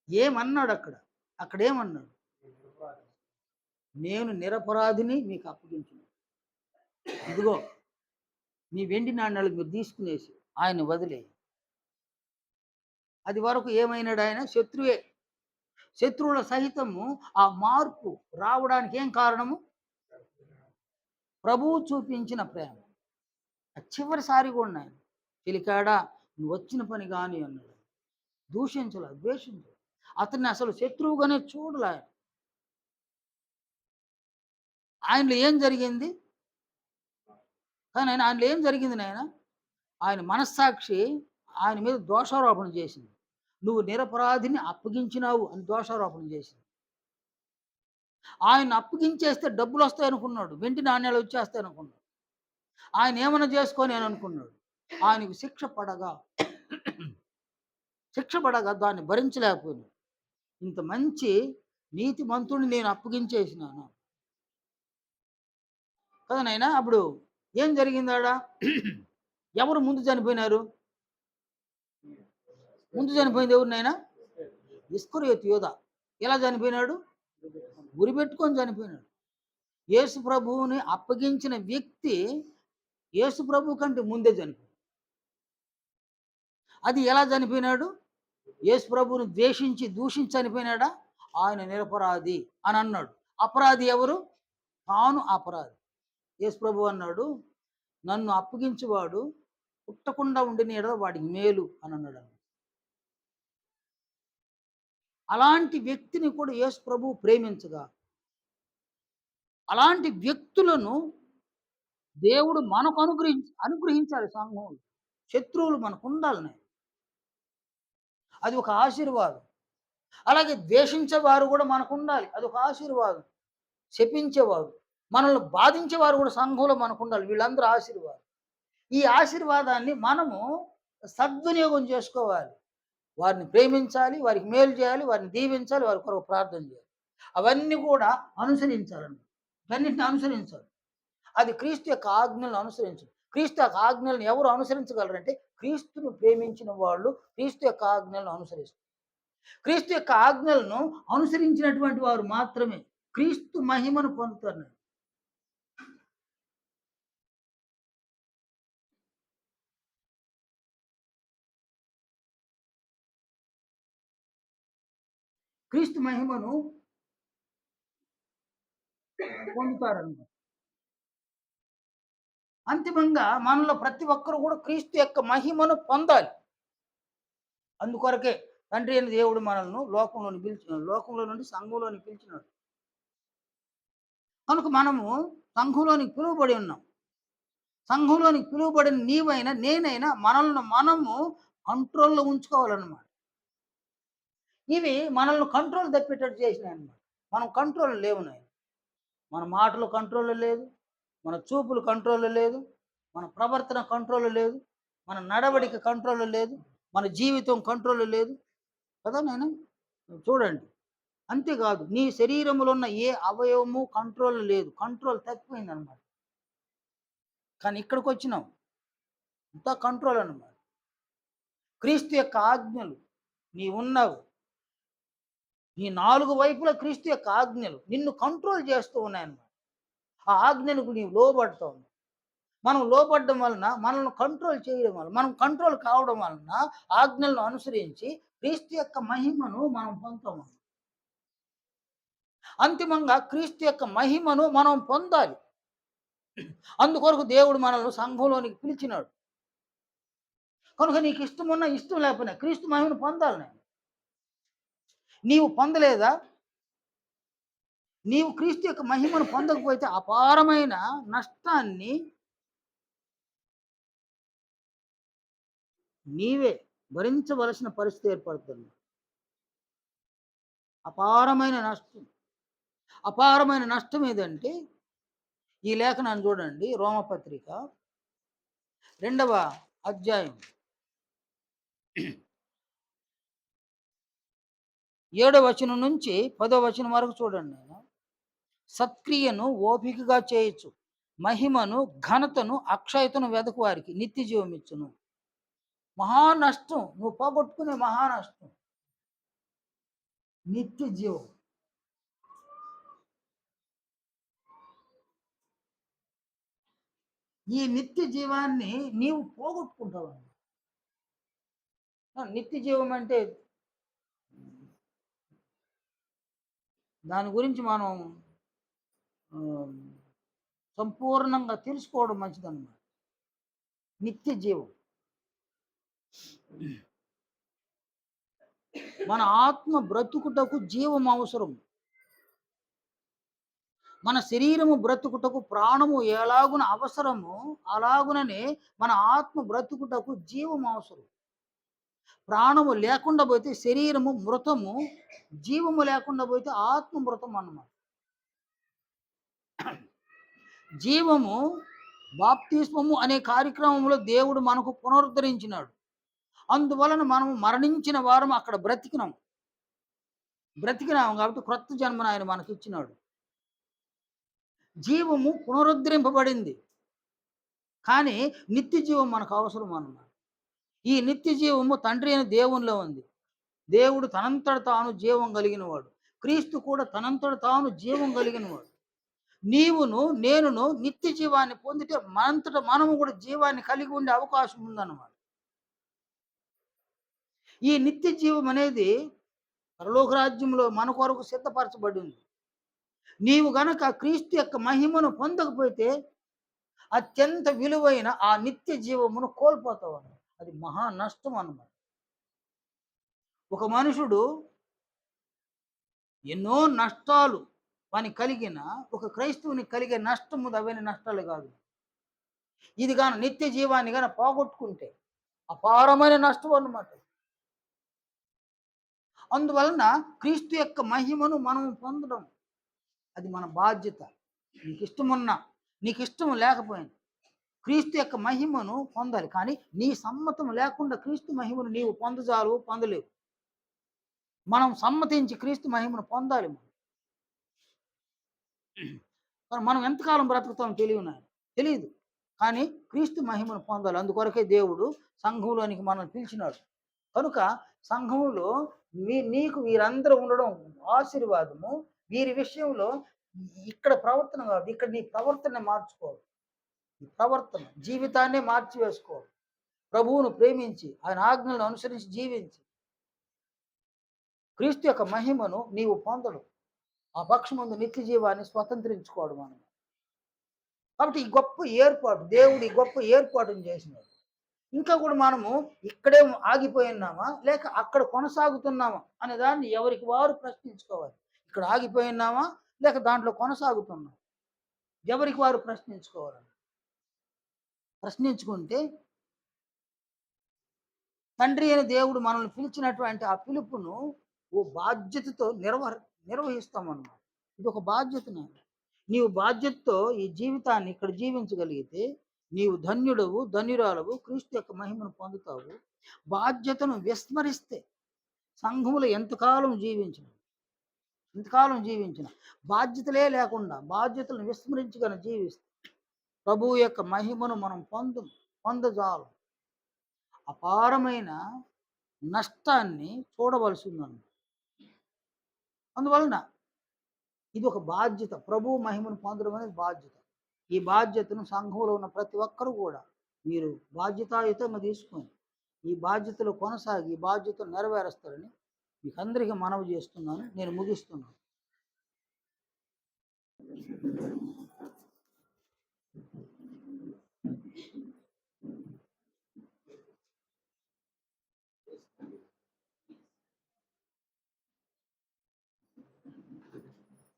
ఏమన్నాడు అక్కడ? అక్కడేమన్నాడు? నేను నిరపరాధిని మీకు అప్పగించిన. ఇదిగో మీ వెండి నాణ్యాలు మీరు తీసుకునేసి ఆయన వదిలే. అది వరకు ఏమైనాడు ఆయన? శత్రువే. శత్రువుల సహితము ఆ మార్పు రావడానికి ఏం కారణము? ప్రభువు చూపించిన ప్రేమ. చివరిసారి కూడా ఆయన పిలికాడా నువ్వు వచ్చిన పని కాని అన్నాడు. దూషించలా, ద్వేషించు. అతన్ని అసలు శత్రువుగానే చూడలే ఆయన. ఆయనలో ఏం జరిగింది? కానీ ఆయనలో ఏం జరిగింది నాయన? ఆయన మనస్సాక్షి ఆయన మీద దోషారోపణ చేసింది. నువ్వు నిరపరాధిని అప్పగించినావు అని దోషారోపణ చేసింది. ఆయన అప్పగించేస్తే డబ్బులు వస్తాయనుకున్నాడు, వెండి నాణ్యాలు వచ్చేస్తాయనుకున్నాడు. ఆయన ఏమన్నా చేసుకొని అని అనుకున్నాడు. ఆయనకు శిక్ష పడగా దాన్ని భరించలేకపోయినాడు. ఇంత మంచి నీతిమంతుడిని నేను అప్పగించేసినాను కదా నాయనా. అప్పుడు ఏం జరిగిందాడ? ఎవరు ముందు చనిపోయినారు? ముందు చనిపోయింది ఎవరు నాయనా? ఇస్కరియోతు యూదా. ఎలా చనిపోయినాడు? గురిపెట్టుకొని చనిపోయినాడు. యేసు ప్రభువుని అప్పగించిన వ్యక్తి యేసు ప్రభువు కంటే ముందే చనిపోయాడు. అది ఎలా చనిపోయినాడు? యేసు ప్రభువుని ద్వేషించి, దూషించి చనిపోయినాడా? ఆయన నిరపరాధి అని అన్నాడు. అపరాధి ఎవరు? తాను అపరాధి. యేసు ప్రభువు అన్నాడు, నన్ను అప్పగించువాడు పుట్టకుండా ఉండిన యెడల వాడికి మేలు అని అన్నాడు. అలాంటి వ్యక్తిని కూడా యేసు ప్రభువు ప్రేమించగా, అలాంటి వ్యక్తులను దేవుడు మనకు అనుగ్రహించాలి సంఘంలో. శత్రువులు మనకుండాలనే. అది ఒక ఆశీర్వాదం. అలాగే ద్వేషించేవారు కూడా మనకుండాలి. అదొక ఆశీర్వాదం. శపించేవారు, మనల్ని బాధించేవారు కూడా సంఘంలో మనకుండాలి. వీళ్ళందరూ ఆశీర్వాదం. ఈ ఆశీర్వాదాన్ని మనము సద్వినియోగం చేసుకోవాలి. వారిని ప్రేమించాలి, వారికి మేలు చేయాలి, వారిని దీవించాలి, వారి కొరకు ప్రార్థన చేయాలి. అవన్నీ కూడా అనుసరించాలండి. ఇవన్నిటిని అనుసరించాలి. అది క్రీస్తు యొక్క ఆజ్ఞలను అనుసరించడం. క్రీస్తు యొక్క ఆజ్ఞలను ఎవరు అనుసరించగలరంటే క్రీస్తును ప్రేమించిన వాళ్ళు క్రీస్తు యొక్క ఆజ్ఞలను అనుసరిస్తారు. క్రీస్తు యొక్క ఆజ్ఞలను అనుసరించినటువంటి వారు మాత్రమే క్రీస్తు మహిమను పొందుతారు. క్రీస్తు మహిమను పొందుతారన్నమాట. అంతిమంగా మనలో ప్రతి ఒక్కరు కూడా క్రీస్తు యొక్క మహిమను పొందాలి. అందుకొరకే తండ్రి అయిన దేవుడు మనల్ని లోకంలో నుండి సంఘంలోనికి పిలిచినాడు. కనుక మనము సంఘంలోనికి పిలువబడి ఉన్నాం. సంఘంలోనికి పిలువబడిన నీవైనా నేనైనా మనల్ని మనము కంట్రోల్‌లో ఉంచుకోవాలన్నమాట. ఇవి మనల్ని కంట్రోల్ తప్పేటట్టు చేసినాయన్నమాట. మనం కంట్రోల్ లేవు నాయన. మన మాటలు కంట్రోల్‌లో లేదు. మన చూపులు కంట్రోల్‌లో లేదు. మన ప్రవర్తన కంట్రోల్‌లో లేదు. మన నడవడిక కంట్రోల్‌లో లేదు. మన జీవితం కంట్రోల్‌లో లేదు. కదా నాయన? చూడండి. అంతేకాదు నీ శరీరంలో ఉన్న ఏ అవయవము కంట్రోల్‌లో లేదు. కంట్రోల్ తప్పిపోయిందన్నమాట. కానీ ఇక్కడికొచ్చినాం. అంతా కంట్రోల్ అన్నమాట. క్రీస్తు యొక్క ఆజ్ఞలు నీవున్నావు. ఈ 4 వైపులా క్రీస్తు యొక్క ఆజ్ఞలు నిన్ను కంట్రోల్ చేస్తూ ఉన్నాయన్నమాట. ఆ ఆజ్ఞలకు నీవు లోబడతావు. మనం లోబడడం వలన మనల్ని కంట్రోల్ చేయడం వలన మనం కంట్రోల్ కావడం వలన ఆజ్ఞలను అనుసరించి క్రీస్తు యొక్క మహిమను మనం పొందుతాము. అంతిమంగా క్రీస్తు యొక్క మహిమను మనం పొందాలి. అందుకొరకు దేవుడు మనల్ని సంఘంలోనికి పిలిచినాడు. కనుక నీకు ఇష్టమున్నా ఇష్టం లేకపోయినా క్రీస్తు మహిమను పొందాలి నేను. నీవు పొందలేదా? నీవు క్రీస్తు యొక్క మహిమను పొందకపోతే అపారమైన నష్టాన్ని నీవే భరించవలసిన పరిస్థితి ఏర్పడుతుంది. అపారమైన నష్టం. అపారమైన నష్టం ఏదంటే ఈ లేఖనాన్ని చూడండి. రోమపత్రిక 2వ అధ్యాయం 7వ వచనం నుంచి 10వ వచనం వరకు చూడండి. సత్క్రియను ఓపికగా చేయొచ్చు, మహిమను ఘనతను అక్షయతను వెదకు వారికి నిత్య జీవం ఇచ్చును. మహానష్టం నువ్వు పోగొట్టుకునే మహానష్టం నిత్య జీవం. ఈ నిత్య జీవాన్ని నీవు పోగొట్టుకుంటావు. నిత్య జీవం అంటే దాని గురించి మనం సంపూర్ణంగా తెలుసుకోవడం మంచిదన్నమాట. నిత్య జీవం మన ఆత్మ బ్రతుకుటకు జీవం అవసరం. మన శరీరము బ్రతుకుటకు ప్రాణము ఎలాగున అవసరమో అలాగుననే మన ఆత్మ బ్రతుకుటకు జీవం అవసరం. ప్రాణము లేకుండా పోతే శరీరము మృతము, జీవము లేకుండా పోతే ఆత్మ మృతం అన్నమాట. జీవము బాప్తిస్మము అనే కార్యక్రమంలో దేవుడు మనకు పునరుద్ధరించినాడు. అందువలన మనము మరణించిన వారం అక్కడ బ్రతికినాం కాబట్టి క్రొత్త జన్మను ఆయన మనకిచ్చినాడు. జీవము పునరుద్ధరింపబడింది. కానీ నిత్య జీవం మనకు అవసరం అన్నమాట. ఈ నిత్య జీవము తండ్రి అయిన దేవునిలో ఉంది. దేవుడు తనంతట తాను జీవం కలిగినవాడు. క్రీస్తు కూడా తనంతట తాను జీవం కలిగినవాడు. నీవును, నేనును నిత్య జీవాన్ని పొందితే మనంతట మనము కూడా జీవాన్ని కలిగి ఉండే అవకాశం ఉందన్నమాట. ఈ నిత్య జీవం అనేది పరలోక రాజ్యంలో మన కొరకు సిద్ధపరచబడింది. నీవు గనక క్రీస్తు యొక్క మహిమను పొందకపోతే అత్యంత విలువైన ఆ నిత్య జీవమును కోల్పోతావన్నమాట. అది మహా నష్టం అన్నమాట. ఒక మనుషుడు ఎన్నో నష్టాలు కలిగిన ఒక క్రైస్తవునికి కలిగే నష్టము అవన్నీ నష్టాలు కాదు. ఇది గాన నిత్య జీవాన్ని గాన పోగొట్టుకుంటే అపారమైన నష్టం అన్నమాట. అందువలన క్రీస్తు యొక్క మహిమను మనం పొందడం అది మన బాధ్యత. నీకిష్టమున్నా, నీకిష్టం లేకపోయినా క్రీస్తు యొక్క మహిమను పొందాలి. కానీ నీ సమ్మతం లేకుండా క్రీస్తు మహిమను నీవు పొందలేవు. మనం సమ్మతించి క్రీస్తు మహిమను పొందాలి. మనం ఎంతకాలం బ్రతుకుతాం తెలీదు. కానీ క్రీస్తు మహిమను పొందాలి. అందుకొరకే దేవుడు సంఘంలోనికి మనల్ని పిలిచినాడు. కనుక సంఘంలో నీకు వీరందరూ ఉండడం ఆశీర్వాదము. వీరి విషయంలో ఇక్కడ ప్రవర్తన కాదు, ఇక్కడ నీ ప్రవర్తన మార్చుకోవాలి. ప్రవర్తన జీవితాన్నే మార్చివేసుకోవాలి. ప్రభువును ప్రేమించి ఆయన ఆజ్ఞలను అనుసరించి జీవించి క్రీస్తు యొక్క మహిమను నీవు పొందడం, ఆ పక్షమందు నిత్య జీవాన్ని స్వతంత్రించుకోవడం మనం. కాబట్టి ఈ గొప్ప ఏర్పాటు దేవుడు ఈ గొప్ప ఏర్పాటును చేసినాడు. ఇంకా కూడా మనము ఇక్కడే ఆగిపోయినామా లేక అక్కడ కొనసాగుతున్నామా అనే దాన్ని ఎవరికి వారు ప్రశ్నించుకోవాలి. ఇక్కడ ఆగిపోయినామా లేక దాంట్లో కొనసాగుతున్నాం, ఎవరికి వారు ప్రశ్నించుకోవాలని. ప్రశ్నించుకుంటే తండ్రి అయిన దేవుడు మనల్ని పిలిచినటువంటి ఆ పిలుపును ఓ బాధ్యతతో నిర్వహిస్తామన్నమాట. ఇది ఒక బాధ్యతనే. నీవు బాధ్యతతో ఈ జీవితాన్ని ఇక్కడ జీవించగలిగితే నీవు ధన్యుడవు, ధన్యురాలవు, క్రీస్తు యొక్క మహిమను పొందుతావు. బాధ్యతను విస్మరిస్తే సంఘములో ఎంతకాలం జీవించిన బాధ్యతలే లేకుండా బాధ్యతలను విస్మరించగల జీవిస్తే ప్రభువు యొక్క మహిమను మనం పొందజాలం. అపారమైన నష్టాన్ని చూడవలసి ఉందన్నమాట. అందువలన ఇది ఒక బాధ్యత. ప్రభువు మహిమను పొందడం అనేది బాధ్యత. ఈ బాధ్యతను సంఘంలో ఉన్న ప్రతి ఒక్కరూ కూడా మీరు బాధ్యతాయుతంగా తీసుకొని ఈ బాధ్యతలు కొనసాగి ఈ బాధ్యతలు నెరవేరుస్తారని మీకు అందరికీ మనవి చేస్తున్నాను. నేను ముగిస్తున్నాను.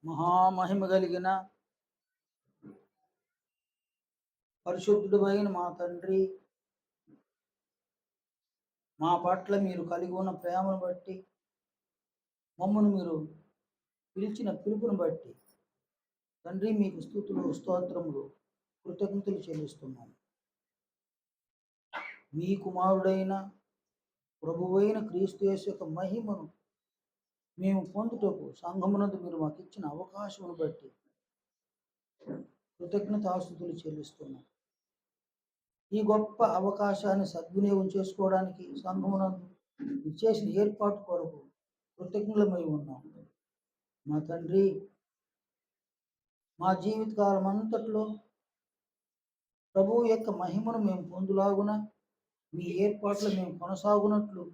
మహామహిమ కలిగిన పరిశుద్ధుడు అయిన మా తండ్రి, మా పట్ల మీరు కలిగి ఉన్న ప్రేమను బట్టి, మమ్మను మీరు పిలిచిన పిలుపును బట్టి తండ్రి మీకు స్తుతులు, స్తోత్రములు, కృతజ్ఞతలు చెల్లిస్తున్నాము. మీ కుమారుడైన ప్రభువైన క్రీస్తు యేసు యొక్క మహిమను మేము పొందుటకు సంఘమునందు మీరు మాకు ఇచ్చిన అవకాశమును బట్టి కృతజ్ఞతాస్తుతులు చెల్లిస్తున్నాం. ఈ గొప్ప అవకాశాన్ని సద్వినియోగం చేసుకోవడానికి సంఘమునందు చేసిన ఏర్పాటు కొరకు కృతజ్ఞులమై ఉన్నాం. మా తండ్రి, మా జీవితకాలం అంతట్లో ప్రభువు యొక్క మహిమను మేము పొందులాగున మీ ఏర్పాట్లు మేము కొనసాగునట్లు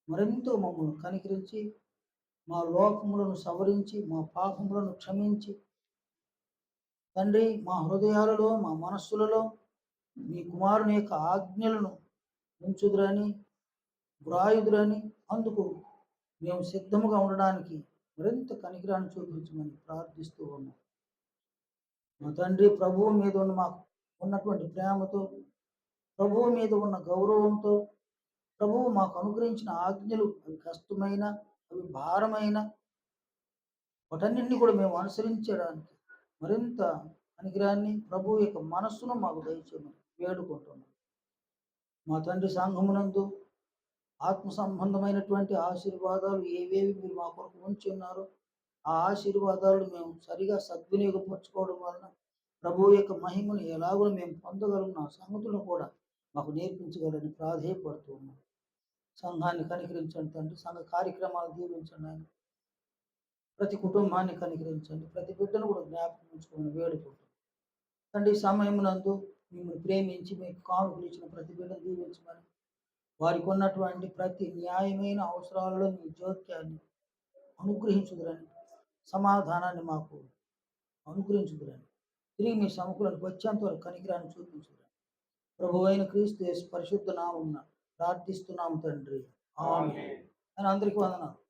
మరెంతో మమ్మల్ని కనికరించి మా లోపములను సవరించి మా పాపములను క్షమించి తండ్రి మా హృదయాలలో మా మనస్సులలో మీ కుమారుని యొక్క ఆజ్ఞలను ఉంచుదురని వ్రాయుదురని అందుకు మేము సిద్ధముగా ఉండడానికి మరింత కనికరాన్ని చూపించమని ప్రార్థిస్తూ ఉన్నాం. మా తండ్రి, ప్రభువు మీద ఉన్న మాకు ఉన్నటువంటి ప్రేమతో, ప్రభువు మీద ఉన్న గౌరవంతో, ప్రభువు మాకు అనుగ్రహించిన ఆజ్ఞలు అవి కష్టమైన అవి భారమైన వాటన్నింటినీ కూడా మేము అనుసరించడానికి మరింత అనుగ్రహాన్ని, ప్రభువు యొక్క మనస్సును మాకు దయచేయమని వేడుకుంటున్నాం. మా తండ్రి, సంఘమునందు ఆత్మ సంబంధమైనటువంటి ఆశీర్వాదాలు ఏవేవి మీరు మా కొరకు ఉంచి ఉన్నారో ఆ ఆశీర్వాదాలు మేము సరిగా సద్వినియోగపరచుకోవడం వలన ప్రభువు యొక్క మహిమను ఎలాగో మేము పొందగలం ఆ సంగతులను కూడా మాకు నేర్పించగలని ప్రాధేయపడుతూ ఉన్నాం. సంఘాన్ని కనికరించండి తండ్రి. సంఘ కార్యక్రమాలు దీవించండి ఆయన. ప్రతి కుటుంబాన్ని కనికరించండి. ప్రతి బిడ్డను కూడా జ్ఞాపకం ఉంచుకొని వేడుకుంటాం తండ్రి. సమయమునందు మిమ్మల్ని ప్రేమించి మీకు కానుకలు ఇచ్చిన ప్రతి బిడ్డను దీవించమని, వారికి ఉన్నటువంటి ప్రతి న్యాయమైన అవసరాలలో మీ జోక్యాన్ని అనుగ్రహించుదురని, సమాధానాన్ని మాకు అనుగ్రహించుదురని, తిరిగి మీ సముఖులను వచ్చేంత వరకు కనికరాన్ని చూపించుదురని ప్రభువైన క్రీస్తు యేసు పరిశుద్ధ నామమున ప్రార్థిస్తున్నాము తండ్రి. ఆమేన్. అందరికీ వందనాలు.